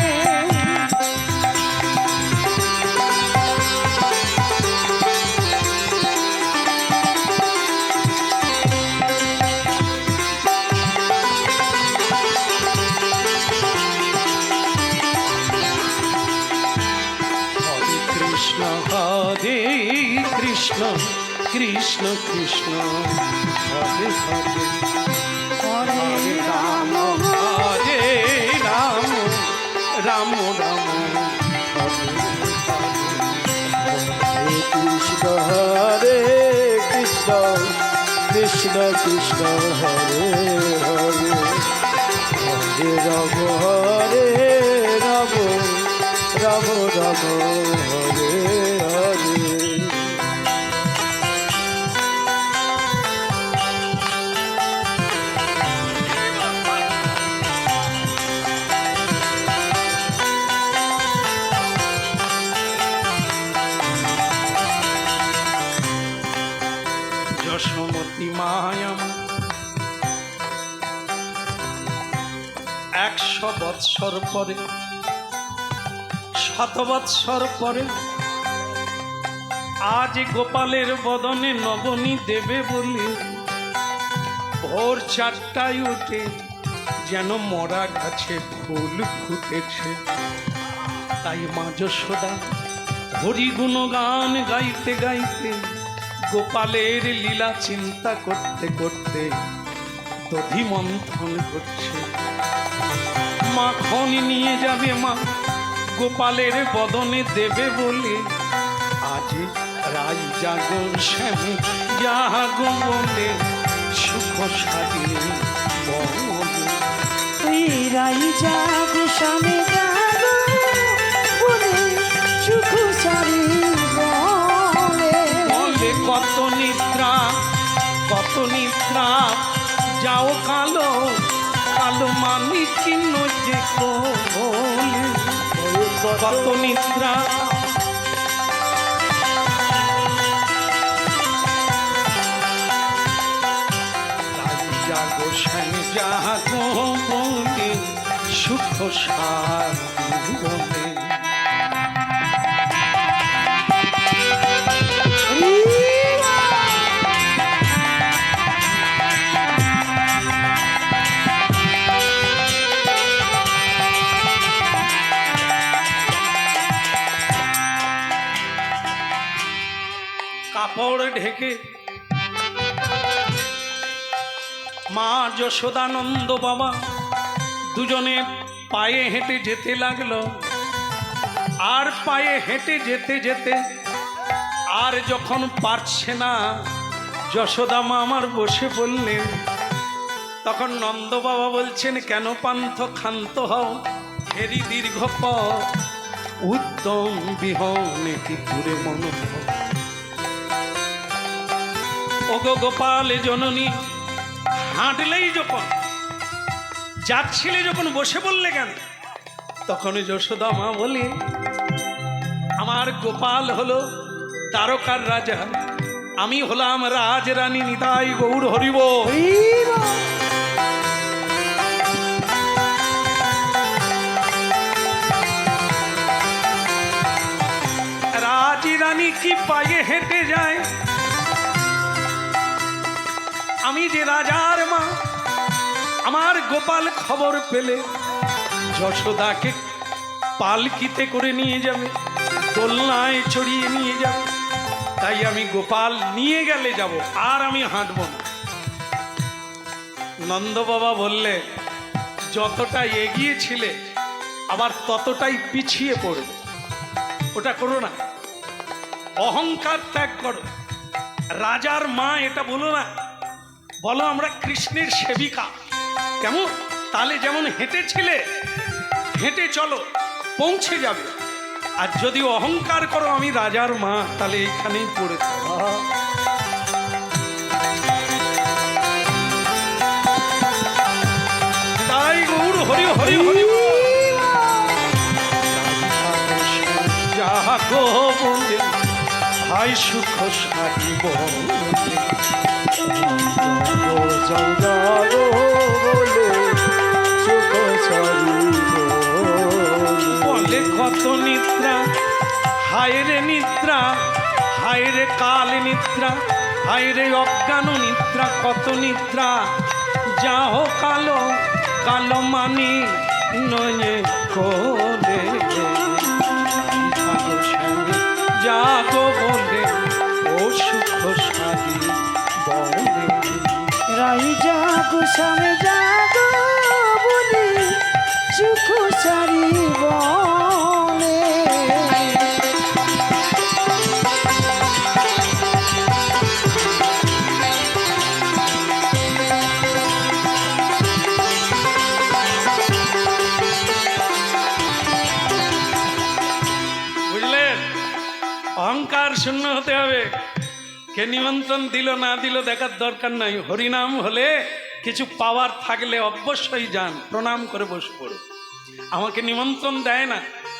হরে কৃষ্ণ কৃষ্ণ কৃষ্ণ হরে হরে হরে রাম হরে রাম রাম রাম হরে হরে কৃষ্ণ কৃষ্ণ কৃষ্ণ হরে হরে হরে রাম হরে রাম রাম রাম হরে হরে যশোমতী মায়াম 100 বৎসর পরে 100 বৎসর পরে আজ গোপালের বদনে নবনী দেবে বলে ভোর 4টায় উঠে যেন মরা গাছে ফুল ফুটেছে। তাই মা যশোদা হরি গুণগান গাইতে গাইতে গোপালের লীলা চিন্তা করতে করতে দধি মন্থন করছে। মাখন নিয়ে যাবে মা গোপালের বদনে দেবে বলে আজ রাই জাগো শ্যামে জাগো বলে সুখ সাদে বলে এই রাই জাগো স্বামী জাগো বলে সুখ চারি বলে বলে কত নিদ্রা যাও কালো কালো মানিক নয়ে কোলে কত নিদ্রা জাগো শ্যামে জাগো বলে সুখ সাদে বলে কাপড় ঢেকে মা যশোদানন্দ বাবা দুজনে পায়ে হেঁটে যেতে লাগলো। আর পায়ে হেঁটে যেতে যেতে আর যখন পারছে না যশোদা মা আমার বসে বললেন, তখন নন্দ বাবা বলছেন, কেন পান্থ ক্ষান্ত হও ফেরি দীর্ঘ পথ উত্তম বিহনে কি দূরে মনোভ। ওগো গোপাল জননী হাঁটলেই যখন যাচ্ছিলে যখন বসে বললে কেন? তখন যশোদা মা বলে, আমার গোপাল হলো দ্বারকার রাজা, আমি হলাম রাজরানী, নিতাই গৌর হরিব। রাজরানী কি পায়ে হেঁটে যায়? আমি যে রাজার মা, আমার গোপাল খবর পেলে যশোদাকে পালকিতে করে নিয়ে যাবে, দোলনায় চড়িয়ে নিয়ে যাবে। তাই আমি গোপাল নিয়ে গেলে যাব, আর আমি হাঁটব না। নন্দ বাবা বললে যতটা এগিয়েছিলে আবার ততটাই পিছিয়ে পড়বে, ওটা করো না। অহংকার ত্যাগ করো। রাজার মা এটা বলো না, বলো আমরা কৃষ্ণের সেবিকা। কেমন? তাহলে যেমন হেঁটেছিলে হেঁটে চলো, পৌঁছে যাবে। আর যদি অহংকার করো আমি রাজার মা, তাহলে এইখানেই পড়ে থাকো। তাই গৌর হরি হরি হরি যাগো বলে ভাই সুখ সাহিব বলে কত নিদ্রা, হায় রে নিদ্রা, হায় রে কাল নিদ্রা, হায় রে অজ্ঞান নিদ্রা, কত নিদ্রা। যাও কালো কালো মানি নয়ে কোলে জাগো বলে ও সুখ সারি বলে। রাই জাগো স্বামী জাগো বলি সুখ সারি বলে। বুঝলেন? অহংকার শূন্য হতে হবে। কে নিমন্ত্রণ দিল না দিল দেখার দরকার নাই। হরিনাম হলে কিছু পাওয়ার থাকলে অবশ্যই যান, প্রণাম করে বসে পড়ো। আমাকে নিমন্ত্রণ দেয় না,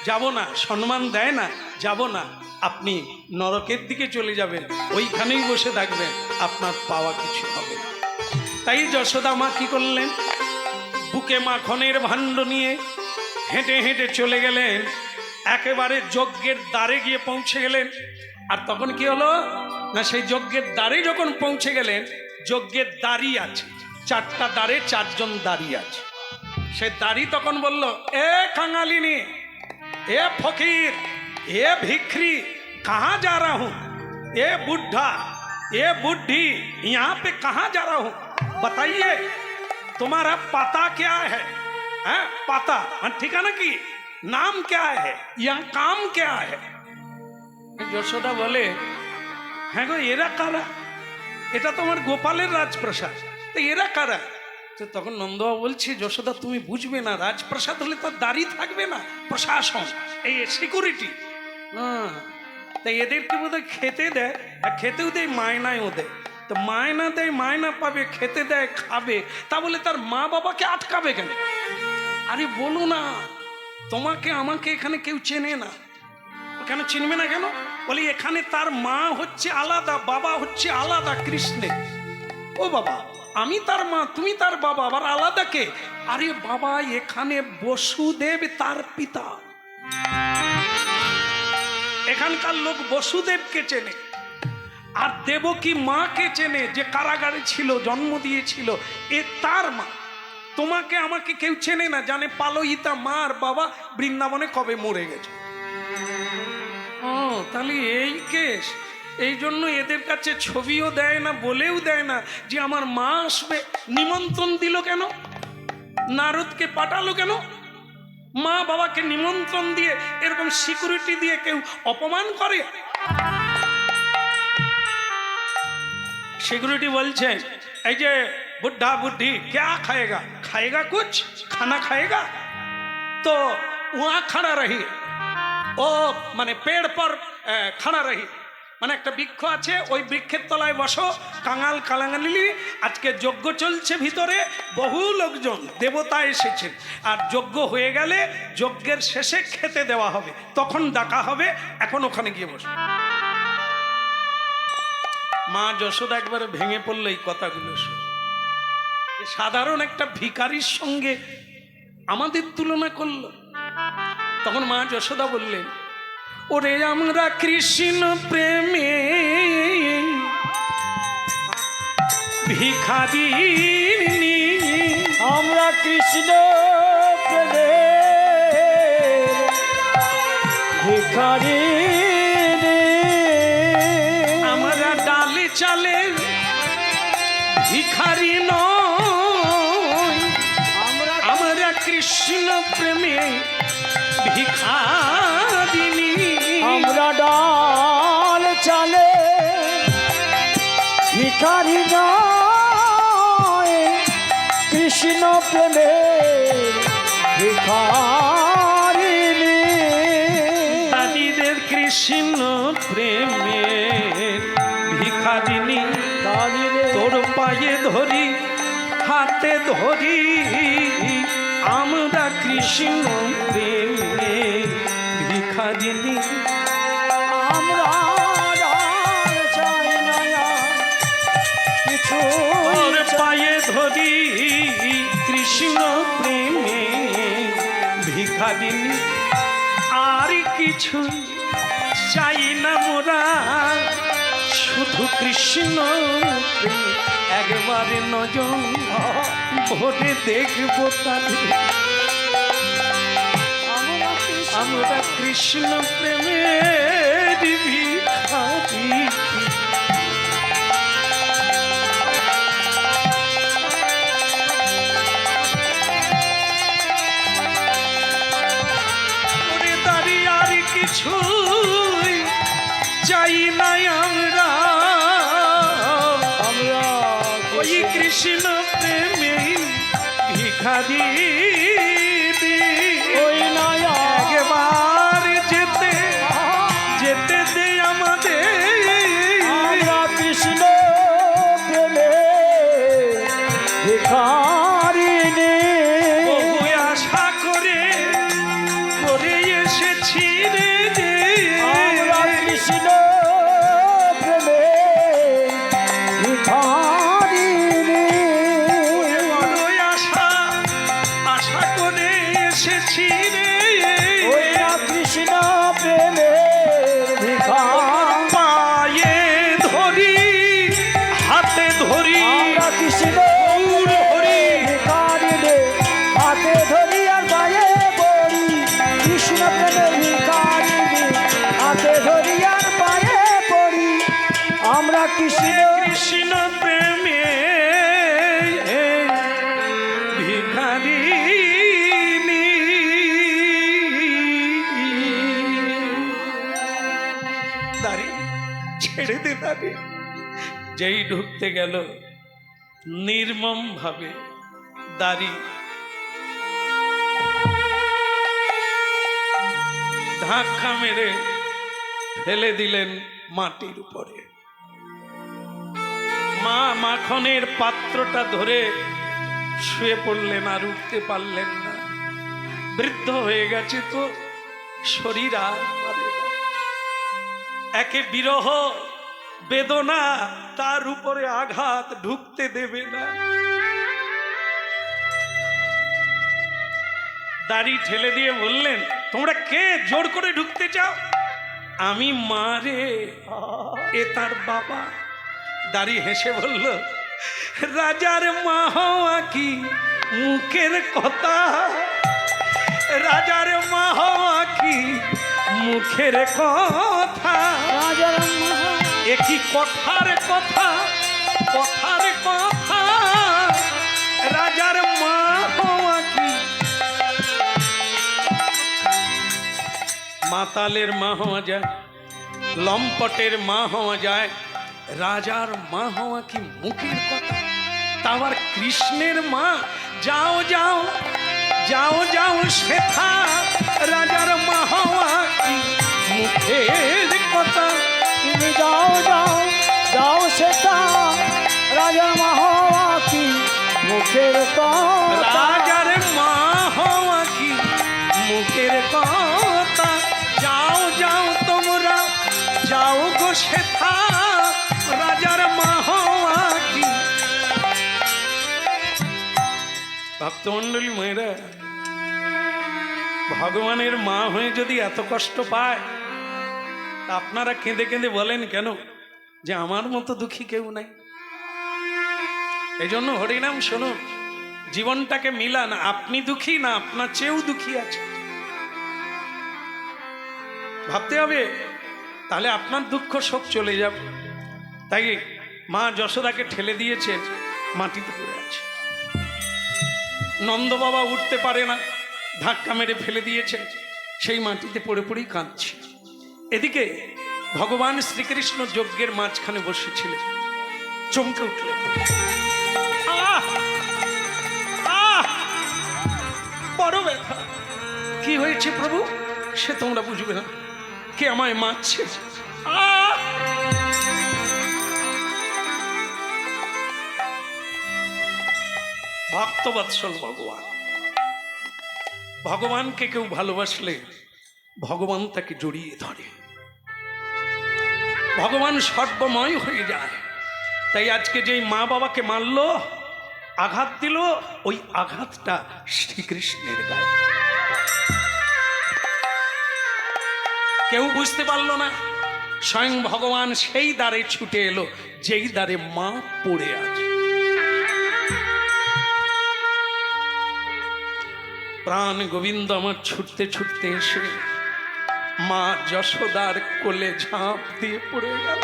যাব না। সম্মান দেয় না, যাব না। আপনি নরকের দিকে চলে যাবেন, ওইখানেই বসে থাকবেন, আপনার পাওয়া কিছু হবে না। তাই যশোদা মা কি করলেন? বুকে মাখনের ভাণ্ড নিয়ে হেঁটে হেঁটে চলে গেলেন, একেবারে যজ্ঞের দ্বারে গিয়ে পৌঁছে গেলেন। আর তখন কি হলো না, সেই যজ্ঞের দ্বারে যখন পৌঁছে গেলেন, যজ্ঞের দাঁড়ি আছে, 4টা দ্বারে 4 জন দাঁড়িয়ে আছে। সে দাঁড়ি তখন বলল, এ কাঙালিনী, এ ফকির, এ भिखरी, कहाँ जा रहा हूँ? ए बुढ़ा, ए बुढ़ी, यहाँ पे कहाँ जा रहा हूँ? बताइए, तुम्हारा पता क्या है? हैं? पता ठिकाना की नाम क्या है? यहाँ काम क्या है? যশোদা বলে, হ্যাঁ গো, এরা কারা? এটা তোমার গোপালের রাজপ্রাসাদ, তো এরা কারা? তো তখন নন্দবাবু বলছে, যশোদা তুমি বুঝবে না, রাজপ্রাসাদ হলে তার দাঁড়িয়ে থাকবে না, প্রশাসন, এই সিকিউরিটি। হ্যাঁ, তাই এদেরকে বোধহয় খেতে দেয়, আর খেতেও দেয়, মায়নায়ও দেয়। তো মায়না দেয়, মায়না পাবে, খেতে দেয়, খাবে, তা বলে তার মা বাবাকে আটকাবে কেন? আরে বলো না, তোমাকে আমাকে এখানে কেউ চেনে না। কেন চিনবে না কেন? বলি এখানে তার মা হচ্ছে আলাদা, বাবা হচ্ছে আলাদা কৃষ্ণের। ও বাবা, আমি তার মা, তুমি তার বাবা, আবার আলাদা কে? আরে বাবা, এখানে বসুদেব তার পিতা। এখানকার লোক বসুদেবকে চেনে, আর দেবকী মাকে চেনে, যে কারাগারে ছিল, জন্ম দিয়েছিল, এ তার মা। তোমাকে আমাকে কেউ চেনে না, জানে পালয়িতা মা আর বাবা বৃন্দাবনে কবে মরে গেছে। ও তাহলে এই কেস। এই জন্য এদের কাছে ছবিও দেয় না, বলেও দেয় না যে আমার মা আসবে। নিমন্ত্রণ দিল কেন? নারদকে পাঠালো কেন? মা বাবাকে নিমন্ত্রণ দিয়ে এরকম সিকিউরিটি দিয়ে কেউ অপমান করে? সিকিউরিটি বলছে, এই যে বুদ্ধা বুদ্ধি क्या खाएगा? खाएगा कुछ? खाना खाएगा? तो वहां खड़ा रही, ও মানে পেড় পর খাড়া রহি, মানে একটা বৃক্ষ আছে, ওই বৃক্ষের তলায় বসো, কাঙাল কালাঙ্গালি। আজকে যজ্ঞ চলছে, ভিতরে বহু লোকজন দেবতা এসেছেন, আর যজ্ঞ হয়ে গেলে যজ্ঞের শেষে খেতে দেওয়া হবে, তখন ডাকা হবে, এখন ওখানে গিয়ে বসো। মা যশোদা একবারে ভেঙে পড়লো এই কথাগুলো শুনে। সাধারণ একটা ভিখারির সঙ্গে আমাদের তুলনা করলো। তখন মা যশোদা বললেন, ওরে আমরা কৃষ্ণ প্রেমে ভিখারি, আমরা কৃষ্ণ প্রেমে ভিখারি, আমরা ডালে চালে ভিখারি নয়, কৃষ্ণ প্রেমে ভিখারিনী। আমরা ডাল চালে ভিখারি নয়, কৃষ্ণ প্রেমে ভিখারিনী। দাদিদের কৃষ্ণ প্রেমে ভিখারিনী, তোর পায়ে ধরি হাতে ধরি, আমরা কৃষ্ণ প্রেমে ভিখারিনী। আমরা ডাল চাই না কিছু, তোর পায়ে ধরি কৃষ্ণ প্রেমে ভিখারিনী, আর কিছু চাই না মোরা, শুধু কৃষ্ণ প্রেম। একবারে নজর ভরে দেখবো তাদের, আমরা কৃষ্ণ প্রেমের ভিখারি। ওরে দাঁড়ি আর কিছু চাই না আমরা, আমরা ওই কৃষ্ণ প্রেমে ভিখারি। ওই নয়া একবার যেতে যেতে দে আমাদের, আমরা কৃষ্ণ প্রেমে ভিখারিনী। বহু আশা করে করে এসেছি রে। আমরা কৃষ্ণ প্রেমে ভিখারিনী। বড় আশা আশা করে এসেছি রে। ওইরা কৃষ্ণ প্রেমে ভিখারি। পায়ে ধরি হাতে ধরি, আমরা কৃষ্ণ গৌর হরি। ভিখারিনী, হাতে ধরি আর পায়ে পড়ি, কৃষ্ণ প্রেমে ভিখারিনী, হাতে ধরি আর পায়ে পড়ি, আমরা কৃষ্ণ কৃষ্ণ প্রেমে ভিখারিনী। দাঁড়ি ছেড়ে দে দাঁড়ি। যেই ঢুকতে গেল নির্মম ভাবে দাড়ি ধাক্কা মেরে ফেলে দিলেন মাটির উপরে। মা মাখনের পাত্রটা ধরে শুয়ে পড়লেন, আর উঠতে পারলেন না। বৃদ্ধ হয়ে গেছে তো, শরীর আর পারে না। একে বিরহ বেদনা, তার উপরে আঘাত ঢুকতে দেবে না। দাড়ি ঠেলে দিয়ে বললেন, তোমরা কে জোর করে ঢুকতে চাও? আমি মা রে, এ তার বাবা। দাড়ি হেসে বলল, রাজার মা হওয়া কি মুখের কথা, রাজার মা হওয়া কি মুখের কথা। রাজার এ কি কথার কথা, কথার কথা, রাজার মা হওয়া কি। মাতালের মা হওয়া যায়, লম্পটের মা হওয়া যায়, রাজার মা হওয়া কি মুখের কথা। তা আবার কৃষ্ণের মা। যাও যাও যাও যাও শেখা, রাজার মা হওয়া কি মুখের কথা। তুমি যাও যাও যাও সেটা, রাজার মা হওয়া কি মুখের কথা। রাজার মা হওয়া কি মুখের কথা। যাও যাও তোমরা যাও গো শেখা, রাজার মা হওয়া কি। ভক্তমণ্ডলী মেয়েরা, ভগবানের মা হয়ে যদি এত কষ্ট পায়, তা আপনারা কেঁদে কেঁদে বলেন কেন যে আমার মতো দুঃখী কেউ নাই? এই জন্য হরিনাম শুনুন, জীবনটাকে মিলান। আপনি দুঃখী না আপনার চেয়েও দুঃখী আছে, ভাবতে হবে, তাহলে আপনার দুঃখ শোক চলে যাবে। তাই মা যশোদাকে ঠেলে দিয়েছে, মাটিতে পড়ে আছে। নন্দ বাবা উঠতে পারে না, ধাক্কা মেরে ফেলে দিয়েছেন, সেই মাটিতে পড়ে পড়েই কাঁদছে। এদিকে ভগবান শ্রীকৃষ্ণ যজ্ঞের মাঝখানে বসেছিলেন, চমকে উঠলেন। আহ! আহ! বড় ব্যথা। কি হয়েছে প্রভু সে তোমরা বুঝবে না, কে আমায় মারছে। আহ! ভক্তবৎসল ভগবান, ভগবানকে কেউ ভালোবাসলে ভগবান তাকে জড়িয়ে ধরে, ভগবান সর্বময় হয়ে যায়। তাই আজকে যেই মা বাবাকে মারলো, আঘাত দিল, ওই আঘাতটা শ্রীকৃষ্ণের গায়ে। কেউ বুঝতে পারলো না, স্বয়ং ভগবান সেই দ্বারে ছুটে এলো যেই দ্বারে মা পড়ে আছে। প্রাণ গোবিন্দ আমার ছুটতে ছুটতে এসে মা যশোদার কোলে ঝাঁপ দিয়ে পড়ে গেল।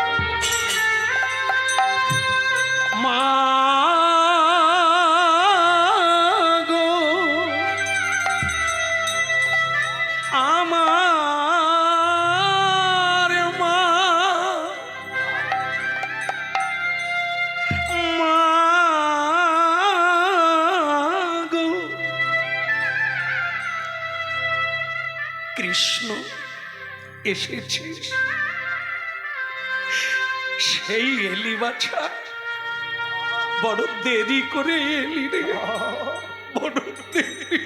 মা গো আমার মা, মা গো। কৃষ্ণ এসেছিস, সেই এলি বাছা, বড় দেরি করে এলি রে, বড় দেরি।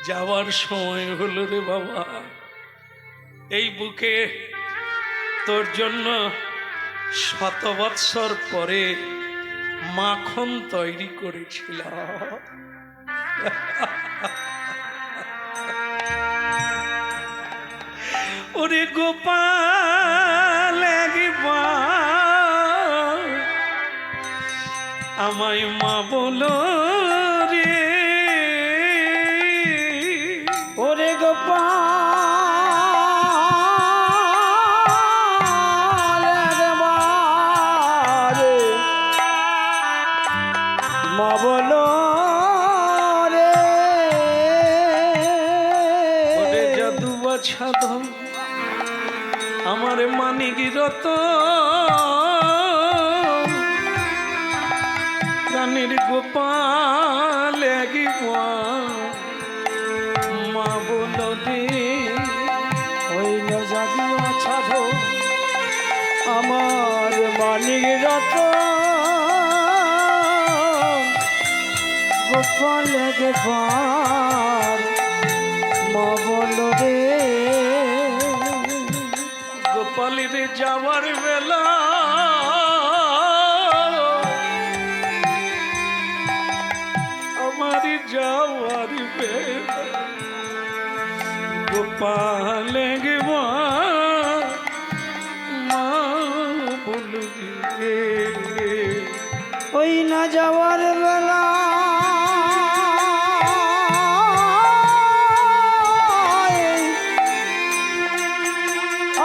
যাওয়ার সময় হলো রে বাবা। এই বুকে তোর জন্য 100 বৎসর পরে মাখন তৈরি করেছিলাম। ওরে গোপাল একবার আমায় মা বলো রে, ওরে গোপাল একবার মা বলো রে। ওরে জাদু বাছাধন আমার মানিক রতন, প্রাণের গোপাল একবার মা বলো রে। হইল জাদু ছাধো আমার মানিক রতন, গোপাল একবার মা বলো রে। গোপালের যাওয়ার বেলা আমার যাওয়ার বেলা গোপাল একবার মা বলবি রে। ওই না যাওয়ার বেলা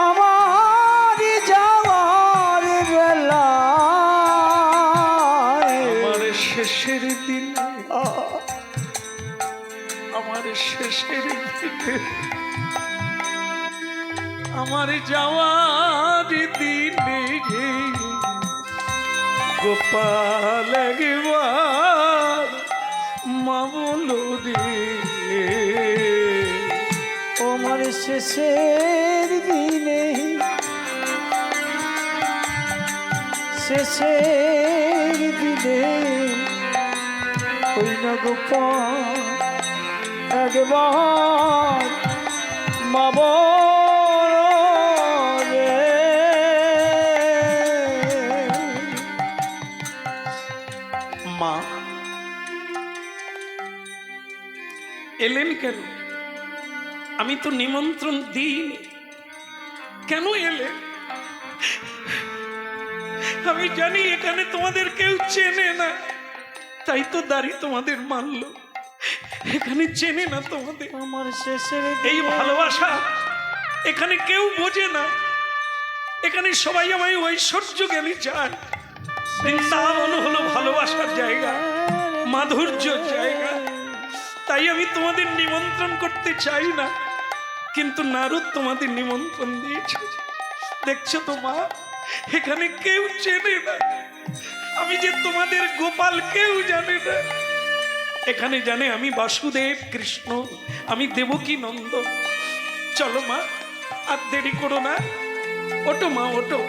আমার যাওয়ার বেলা আমার শেষের দিনে, আমার শেষের দিনে, আমার যাওয়ার দিনে গোপাল একবার মা বলো রে। আমার শেষের দিনে, শেষের দিনে ওই না গোপাল একবার মা বলো রে। মা এলেন কেন? আমি তো নিমন্ত্রণ দিইনি, কেন এলেন? আমি জানি এখানে তোমাদের কেউ চেনে না, তাই তো দাঁড়ি তোমাদের মানল। এখানে চেনে না তোমাদের, আমার শেষের এই ভালোবাসা এখানে কেউ বোঝে না, এখানে সবাই আমায় ঐশ্বর্য জ্ঞানী চায়। বৃন্দাবন হলো ভালোবাসার জায়গা, মাধুর্যের জায়গা। তাই আমি তোমাদের নিমন্ত্রণ করতে চাই না, কিন্তু নারদ তোমাদের নিমন্ত্রণ দিয়েছে। দেখছো তো মা, এখানে কেউ চেনে না আমি যে তোমাদের গোপাল, কেউ জানে না। এখানে জানে আমি বাসুদেব কৃষ্ণ, আমি দেবকী নন্দ। চলো মা, আর দেরি করো না, ওটো মা ওটো।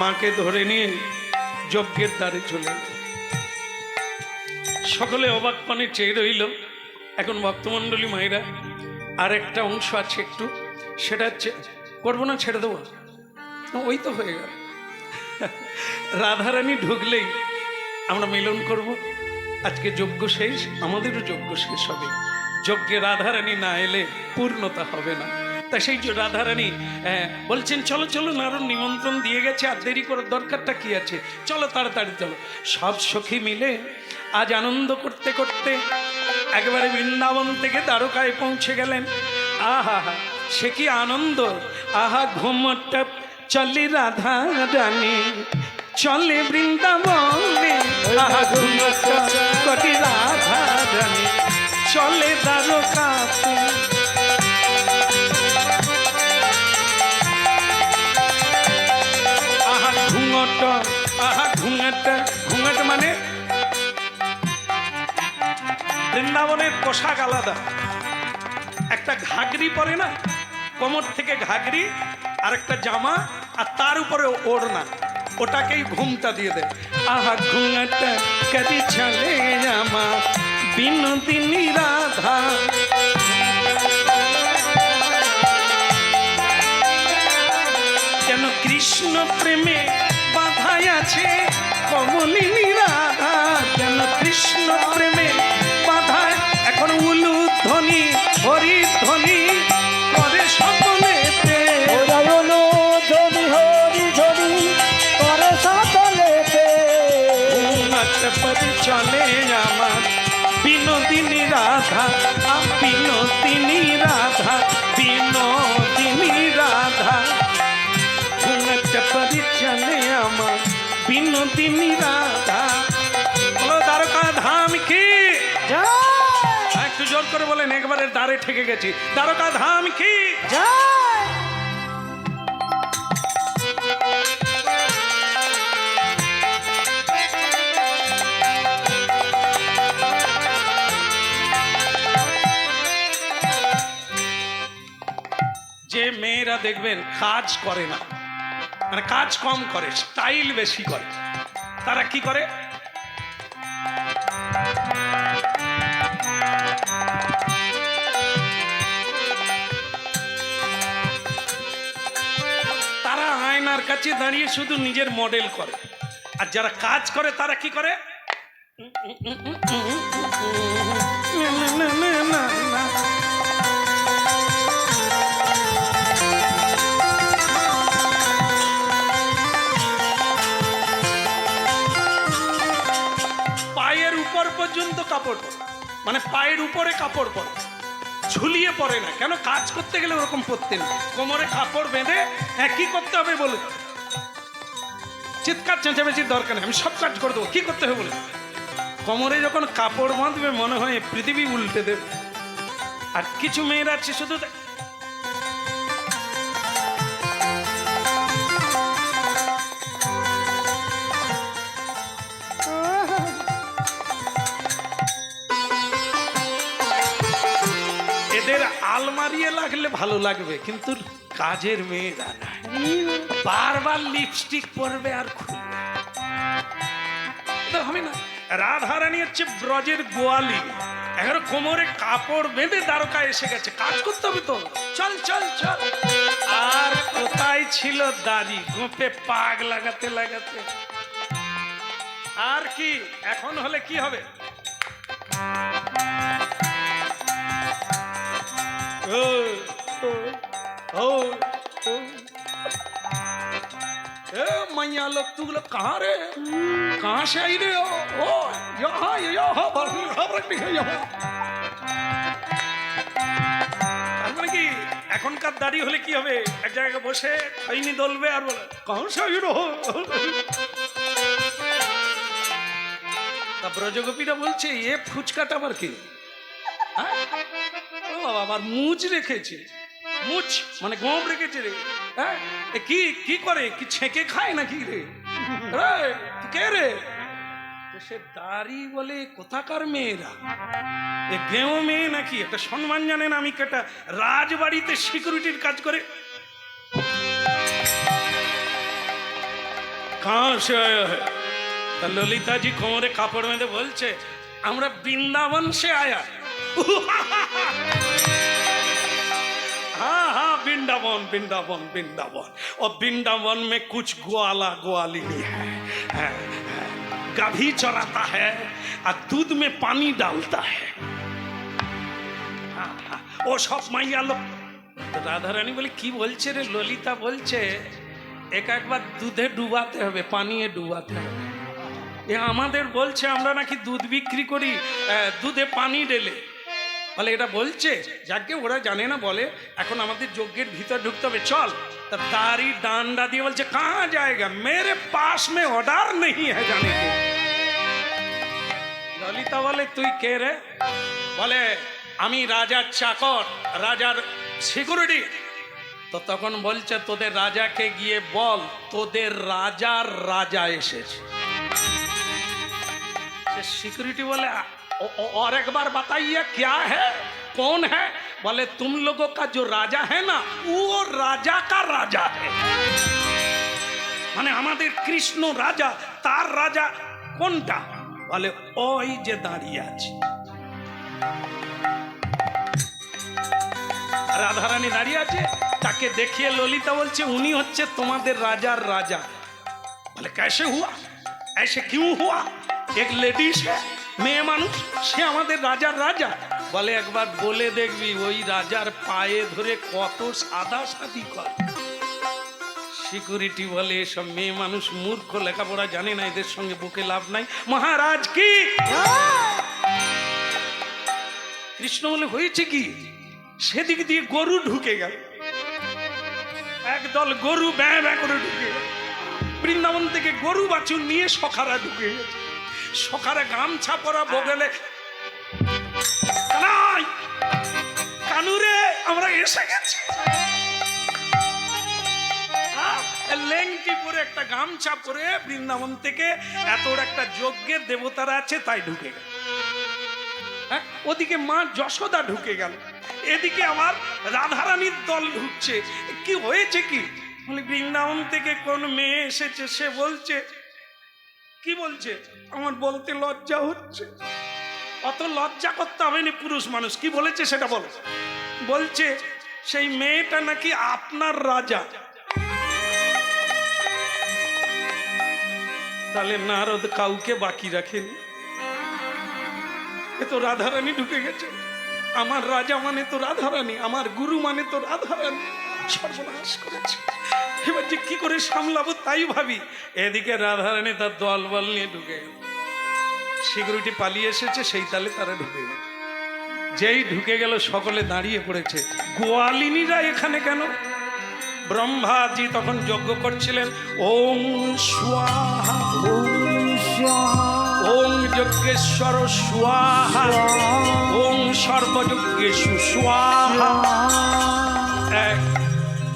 মাকে ধরে নিয়ে যজ্ঞের দ্বারে চলে এলো। সকলে অবাক পানে চেয়ে রইল। এখন ভক্তমণ্ডলী মায়েরা আর একটা অংশ আছে একটু, সেটা হচ্ছে করবো না, ছেড়ে দেবো, ওই তো হয়ে গেল। রাধারানী ঢুকলেই আমরা মিলন করব। আজকে যজ্ঞ শেষ, আমাদেরও যজ্ঞ শেষ হবে। যজ্ঞে রাধারানী না এলে পূর্ণতা হবে না। তা সেই যে রাধারানী বলছেন চলো চলো, নারদ নিমন্ত্রণ দিয়ে গেছে, আর দেরি করার দরকারটা কি আছে, চলো তাড়াতাড়ি চলো। সব সখী মিলে আজ আনন্দ করতে করতে একেবারে বৃন্দাবন থেকে দ্বারকায় পৌঁছে গেলেন। আহা হা, সে কি আনন্দ! আহা ঘুমটা চলে রাধা রানী, চলে বৃন্দাবনে। আহা ঘুমটা চলে রাধা রানী, চলে দ্বারকাতে। আহা ঘুঙট, আহা ঘুঙটা, ঘুঙট মানে বৃন্দাবনের পোশাক আলাদা। একটা ঘাগরি পরে না, কোমর থেকে ঘাগরি, আর একটা জামা, আর তার উপরে ওড়না, ওটাকেই ঘুমটা দিয়ে দেয়। আহা ঘুঙটা কদি চলে জামা, বিনোদিনী রাধা। যেন কৃষ্ণ প্রেমে বাধাই আছে কমলিনী রাধা, যেন কৃষ্ণ প্রেমে বাধায়। এখন উলুধ্বনি হরিধ্বনি করে সকলেতে, ধ্বনি হরি ধ্বনি করে সকলেতে। চলে আমার বিনোদিনী রাধা, বিনোদিনী রাধা, বিনোদিনী রাধা। চলে আমার বিনোদিনী রাধা। বলো দ্বারকা ধাম কি? একটু জোর করে বলেন, একবারে দ্বারে ঠেকে গেছি। দ্বারকা ধাম কি? যে মেয়েরা দেখবেন কাজ করে না, মানে কাজ কম করে, স্টাইল বেশি করে, তারা কি করে? তারা আয়নার কাছে দাঁড়িয়ে শুধু নিজের মডেল করে। আর যারা কাজ করে তারা কি করে? পায়ের উপর পর্যন্ত কাপড়, মানে পায়ের উপরে কাপড় পরে, ঝুলিয়ে পড়ে না। কেন? কাজ করতে গেলে ওরকম পরতে নেই, কোমরে কাপড় বেঁধে। হ্যাঁ, কি করতে হবে বলে? চিৎকার চেঁচামেচির দরকার নেই, আমি সব কাজ করে দেবো। কি করতে হবে বলে? কোমরে যখন কাপড় বাঁধবে মনে হয় পৃথিবী উল্টে দেবে। আর কিছু মেয়েরা আছে শুধু এদের আলমারিয়ে লাগলে ভালো লাগবে, কিন্তু কাজের মেয়েরা না, বারবার লিপস্টিক পরবে আর খুলবে, হবে না। রাধারানী হচ্ছে ব্রজের গোয়ালি, এখন কোমরে কাপড় বেঁধে দ্বারকায় এসে গেছে। কাজ করতে হবে তো, চল চল চল। আর কোথায় ছিল দাড়ি, গোপে পাগ লাগাতে লাগাতে। আর কি এখন হলে কি হবে? मैया लोग, तू लोग कहाँ रे? कहाँ से आई रे? ओ यहाँ यहाँ মানে কি এখনকার দাড়ি হলে কি হবে, এক জায়গায় বসে খৈনি দলবে আর বলে কখন সহির তা ব্রজগোপীরা বলছে এ ফুচকাটা আবার কি? হ্যাঁ? ও বাবা, আবার মুচ রেখেছে, মুচ মানে গোপ রেখেছে রে। হ্যাঁ, এ কি কি করে, কি ছেঁকে খায় নাকি রে? রে, তুই কে রে? তো সে দাড়ি বলে কোথাকার মেয়েরা, এ গেঁও মেয়ে নাকি? একটা সম্মান জানেন আমি কেটা রাজবাড়িতে সিকিউরিটির কাজ করে। कहाँ से आया है? तो ललिता जी कोमरे कापड़ में बोलছে আমরা वृंदावन से आया। हाँ हाँ, वृंदावन वृंदावन वृंदावन, और वृंदावन में कुछ ग्वाला ग्वालिनी है, गाभी चराता है और दूध में पानी डालता है। हाँ हाँ, वो सब माइया लोग। तो राधा रानी बोले की बोलছে रे? ललिता बोलছে एक एक बार दूधे डुबाते হবে, पानिए डुबाते হবে। এ আমাদের বলছে আমরা নাকি দুধ বিক্রি করি দুধে পানি ঢেলে, বলে এটা বলছে। যাকে ওরা জানে না, বলে এখন আমাদের যজ্ঞের ভিতর ঢুকতে হবে, চল। তা তারই ডান্ডা দিয়ে বলছে कहाँ जाएगा, मेरे पास में ऑर्डर नहीं है जाने के। ললিতা বলে তুই কে রে? বলে আমি রাজার চাকর, রাজার সিকিউরিটি। তো তখন বলছে তোদের রাজাকে গিয়ে বল তোদের রাজার রাজা এসেছে। सिक्योरिटी बोले और एक बार बताइए क्या है, कौन है? बोले तुम लोगों का जो राजा है ना, वो राजा का राजा है। माने हमारे कृष्ण राजा, तार राजा कोनटा? बोले ओई जे दाঁড়িয়ে আছে। রাধা রানী দাঁড়িয়ে আছে, তাকে দেখিয়ে ললিতা বলছে উনি হচ্ছে তোমাদের রাজার রাজা। बोले कैसे हुआ, ऐसे क्यों हुआ? एक लेडीज है, মেয়ে মানুষ, সে আমাদের রাজার রাজা। বলে একবার বলে দেখবি ওই রাজার পায়ে ধরে কত সাদা সাদি কর। সিকিউরিটি বলে এসব মেয়ে মানুষ মূর্খ, লেখাপড়া জানে না, এদের সঙ্গে বুকে লাভ নাই। মহারাজ কি? কৃষ্ণ বলে হয়েছে কি? সেদিক দিয়ে গরু ঢুকে গেল, একদল গরু ব্যাঁ ব্যাঁ করে ঢুকে গেল। বৃন্দাবন থেকে গরু বাছুর নিয়ে সখারা ঢুকে গেছে। সখারা গামছা পরা বগলে, কানুরে আমরা এসে গেছি। লেংটি পরে একটা গামছা পরে বৃন্দাবন থেকে এত একটা যজ্ঞের দেবতারা আছে তাই ঢুকে গেল। ওদিকে মা যশোদা ঢুকে গেল, এদিকে আমার রাধারানীর দল ঢুকছে। কি হয়েছে কি? বলে বৃন্দাবন থেকে কোন মেয়ে এসেছে, সে বলছে কি বলছে আমার বলতে লজ্জা হচ্ছে। অত লজ্জা করতে হবে না, পুরুষ মানুষ। কি বলেছে সেটা বলো। বলছে সেই মেয়েটা নাকি আপনার রাজা। তাহলে নারদ কাউকে বাকি রাখেনি, এ তো রাধারানী ঢুকে গেছে। আমার রাজা মানে তো রাধারানী, আমার গুরু মানে তো রাধারানী। সর্বনাশ করেছে, এবার যে কি করে সামলাবো তাই ভাবি। এদিকে রাধারানী তার দল বল নিয়ে ঢুকে গেল। সিকিউরিটি পালিয়ে এসেছে, সেই তালে তারা ঢুকে গেল। যেই ঢুকে গেল সকলে দাঁড়িয়ে পড়েছে। গোয়ালিনীরা এখানে কেন? ব্রহ্মাজি তখন যজ্ঞ করছিলেন। ওম স্বাহা ওম যজ্ঞেশ্বর স্বাহা ওম সর্বযজ্ঞেষু স্বাহা।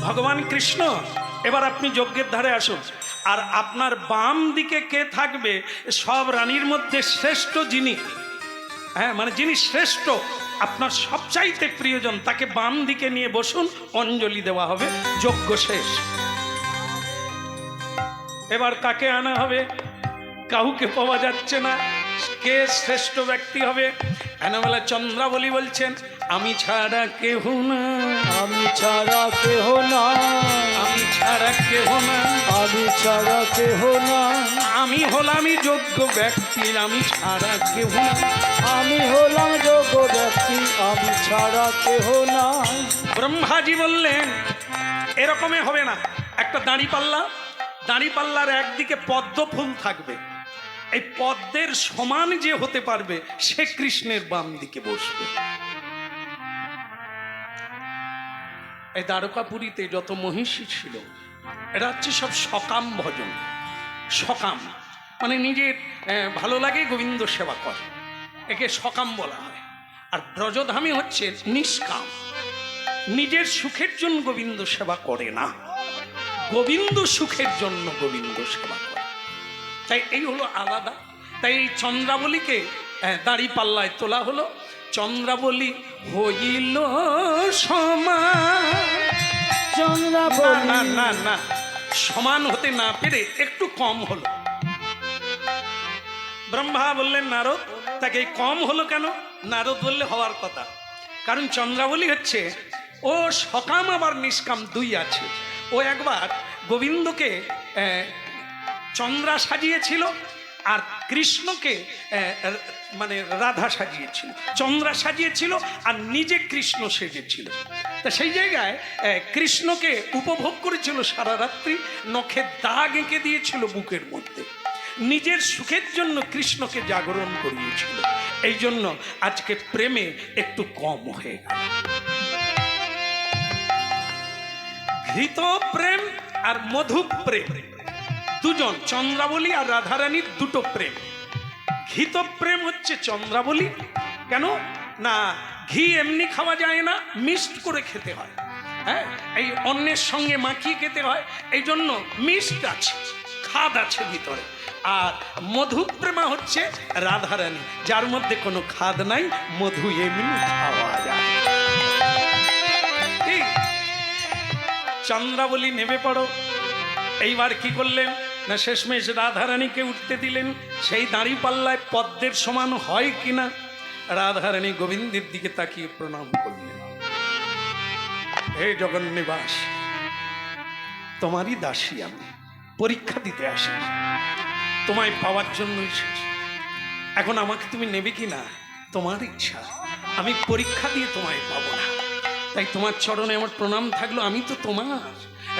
ভগবান কৃষ্ণ এবার আপনি যজ্ঞের ধারে আসুন। আর আপনার বাম দিকে কে থাকবে? সব রানীর মধ্যে শ্রেষ্ঠ যিনি, হ্যাঁ মানে যিনি শ্রেষ্ঠ, আপনার সবচাইতে প্রিয়জন, তাকে বাম দিকে নিয়ে বসুন, অঞ্জলি দেওয়া হবে। যজ্ঞ শেষ। এবার কাকে আনা হবে? কাউকে পাওয়া যাচ্ছে না। কে শ্রেষ্ঠ ব্যক্তি হবে? এনাবেলা চন্দ্রাবলী বলছেন আমি ছাড়া কেহ না, আমি ছাড়া কেহ না, আমি ছাড়া কেহ না, আমি ছাড়া কেহ না, আমি হলামই যোগ্য ব্যক্তি, আমি ছাড়া কেহ না, আমি হলাম যোগ্য ব্যক্তি, আমি ছাড়া কেহ না। ব্রহ্মাজি বললেন এরকমই হবে না, একটা দাঁড়িপাল্লা, দাঁড়িপাল্লার একদিকে পদ্ম ফুল থাকবে, এই পদ্মের সমান যে হতে পারবে সে কৃষ্ণের বাম দিকে বসবে। এই দ্বারকাপুরীতে যত মহিষী ছিল এরা হচ্ছে সব সকাম ভজন। সকাম মানে নিজের ভালো লাগে গোবিন্দ সেবা করে, একে সকাম বলা হয়। আর ব্রজধামী হচ্ছে নিষ্কাম, নিজের সুখের জন্য গোবিন্দ সেবা করে না, গোবিন্দ সুখের জন্য গোবিন্দ সেবা করে। তাই এই হলো আলাদা। তাই এই চন্দ্রাবলীকে দাড়ি পাল্লায় তোলা হলো। চন্দ্রাবলী হইল সমান, চন্দ্রাবলী না না না, সমান হতে না পেরে একটু কম হলো। ব্রহ্মা বললেন নারদ, তাকে কম হলো কেন? নারদ বললে হওয়ার কথা, কারণ চন্দ্রাবলী হচ্ছে ও সকাম আবার নিষ্কাম দুই আছে। ও একবার গোবিন্দকে চন্দ্রা সাজিয়েছিল আর কৃষ্ণকে মানে রাধা সাজিয়েছিল। চন্দ্রা সাজিয়েছিল আর নিজে কৃষ্ণ সেজেছিল। তা সেই জায়গায় কৃষ্ণকে উপভোগ করেছিল সারা রাত্রি, নখে দাগ এঁকে দিয়েছিল বুকের মধ্যে, নিজের সুখের জন্য কৃষ্ণকে জাগরণ করিয়েছিল। এই জন্য আজকে প্রেমে একটু কম হয়ে গেল। ঘৃত প্রেম আর মধু প্রেম দুজন, চন্দ্রাবলী আর রাধারানীর দুটো প্রেম। ঘৃত প্রেম হচ্ছে চন্দ্রাবলী। কেন না, ঘি এমনি খাওয়া যায় না, মিক্সড করে খেতে হয়। হ্যাঁ, এই অন্যের সঙ্গে মাখিয়ে খেতে হয়, এই জন্য মিক্সড আছে, খাদ আছে ভিতরে। আর মধু প্রেমা হচ্ছে রাধারানী, যার মধ্যে কোনো খাদ নাই, মধু এমনি খাওয়া যায়। চন্দ্রাবলী নেমে পড়ো। এইবার কি করলেন না, শেষমেশ রাধারানীকে উঠতে দিলেন। সেই দাঁড়ি পাল্লায় পদ্মের সমান হয় কিনা, রাধারানী গোবিন্দের দিকে তাকিয়ে প্রণাম করলেন। হে জগন্নিবাস, তোমারই দাসী আমি, পরীক্ষা দিতে আসি, তোমায় পাওয়ার জন্য এসেছি। এখন আমাকে তুমি নেবে কিনা তোমার ইচ্ছা, আমি পরীক্ষা দিয়ে তোমায় পাবো না। তাই তোমার চরণে আমার প্রণাম থাকলো, আমি তো তোমার,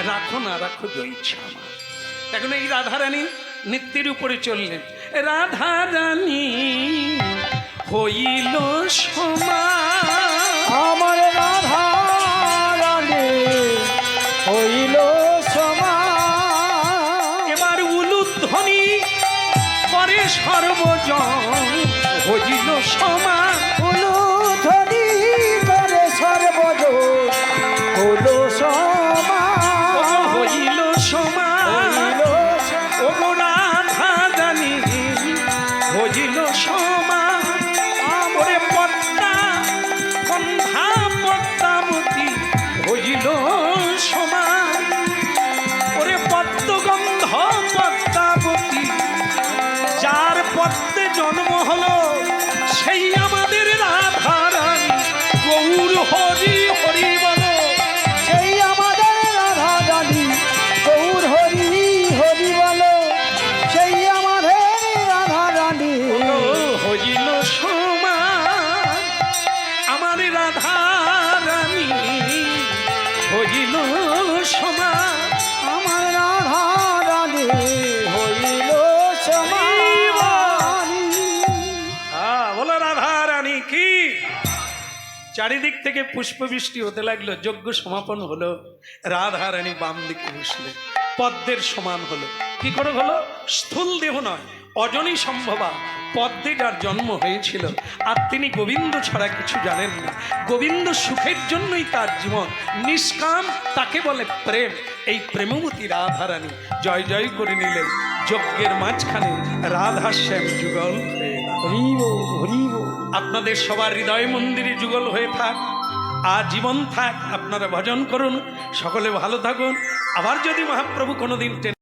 রাখো না রাখো জয় ইচ্ছা আমার। এখন এই রাধারানী নিত্যের উপরে চললেন। রাধারানী হইল সমান, আমার রাধা রানী হইল সমান। এবার উলুধ্বনি করে সর্বজন হইল সমান। উলুধ্বনি করে সর্বজন হইল সমান। হইল সমান, হইল ও রাধারানী হইল সমান। ওরে পদ্মা সন্ধ্যা পদ্মাবতী হইল সমান। ওরে পদ্মগন্ধ পদ্মাবতী, যার পদ্মে জন্ম হলো সেই আমাদের রাধারানী। গৌর হরি হরি বলো, সেই আমাদের রাধা রানী। গৌর হরি হরি বলো, সেই আমাদের রাধা রানী। হইল সমান, আমার রাধারানী হইল সমান। আমার রাধা রানী হইল সমান। বলো রাধারানী কি। চারিদিক থেকে পুষ্পবৃষ্টি হতে লাগলো, যজ্ঞ সমাপন হলো। রাধারানী বাম দিকে বসলে, পদ্মের সমান হলো। কি করে হলো? স্থূল দেহ নয়, অজনী সম্ভবা পদ্মে যার জন্ম হয়েছিল। আর তিনি গোবিন্দ ছাড়া কিছু জানেন না, গোবিন্দ সুখের জন্যই তার জীবন। নিষ্কাম, তাকে বলে প্রেম। এই প্রেমবতী রাধারানী জয় জয় করে নিলেন। যজ্ঞের মাঝখানে রাধা শ্যাম যুগল হয়ে গেল। হরিব হরিব। আপনাদের সবার হৃদয় মন্দিরে যুগল হয়ে থাক, আজীবন থাক। আপনারা ভজন করুন, সকলে ভালো থাকুন। আবার যদি মহাপ্রভু কোনোদিন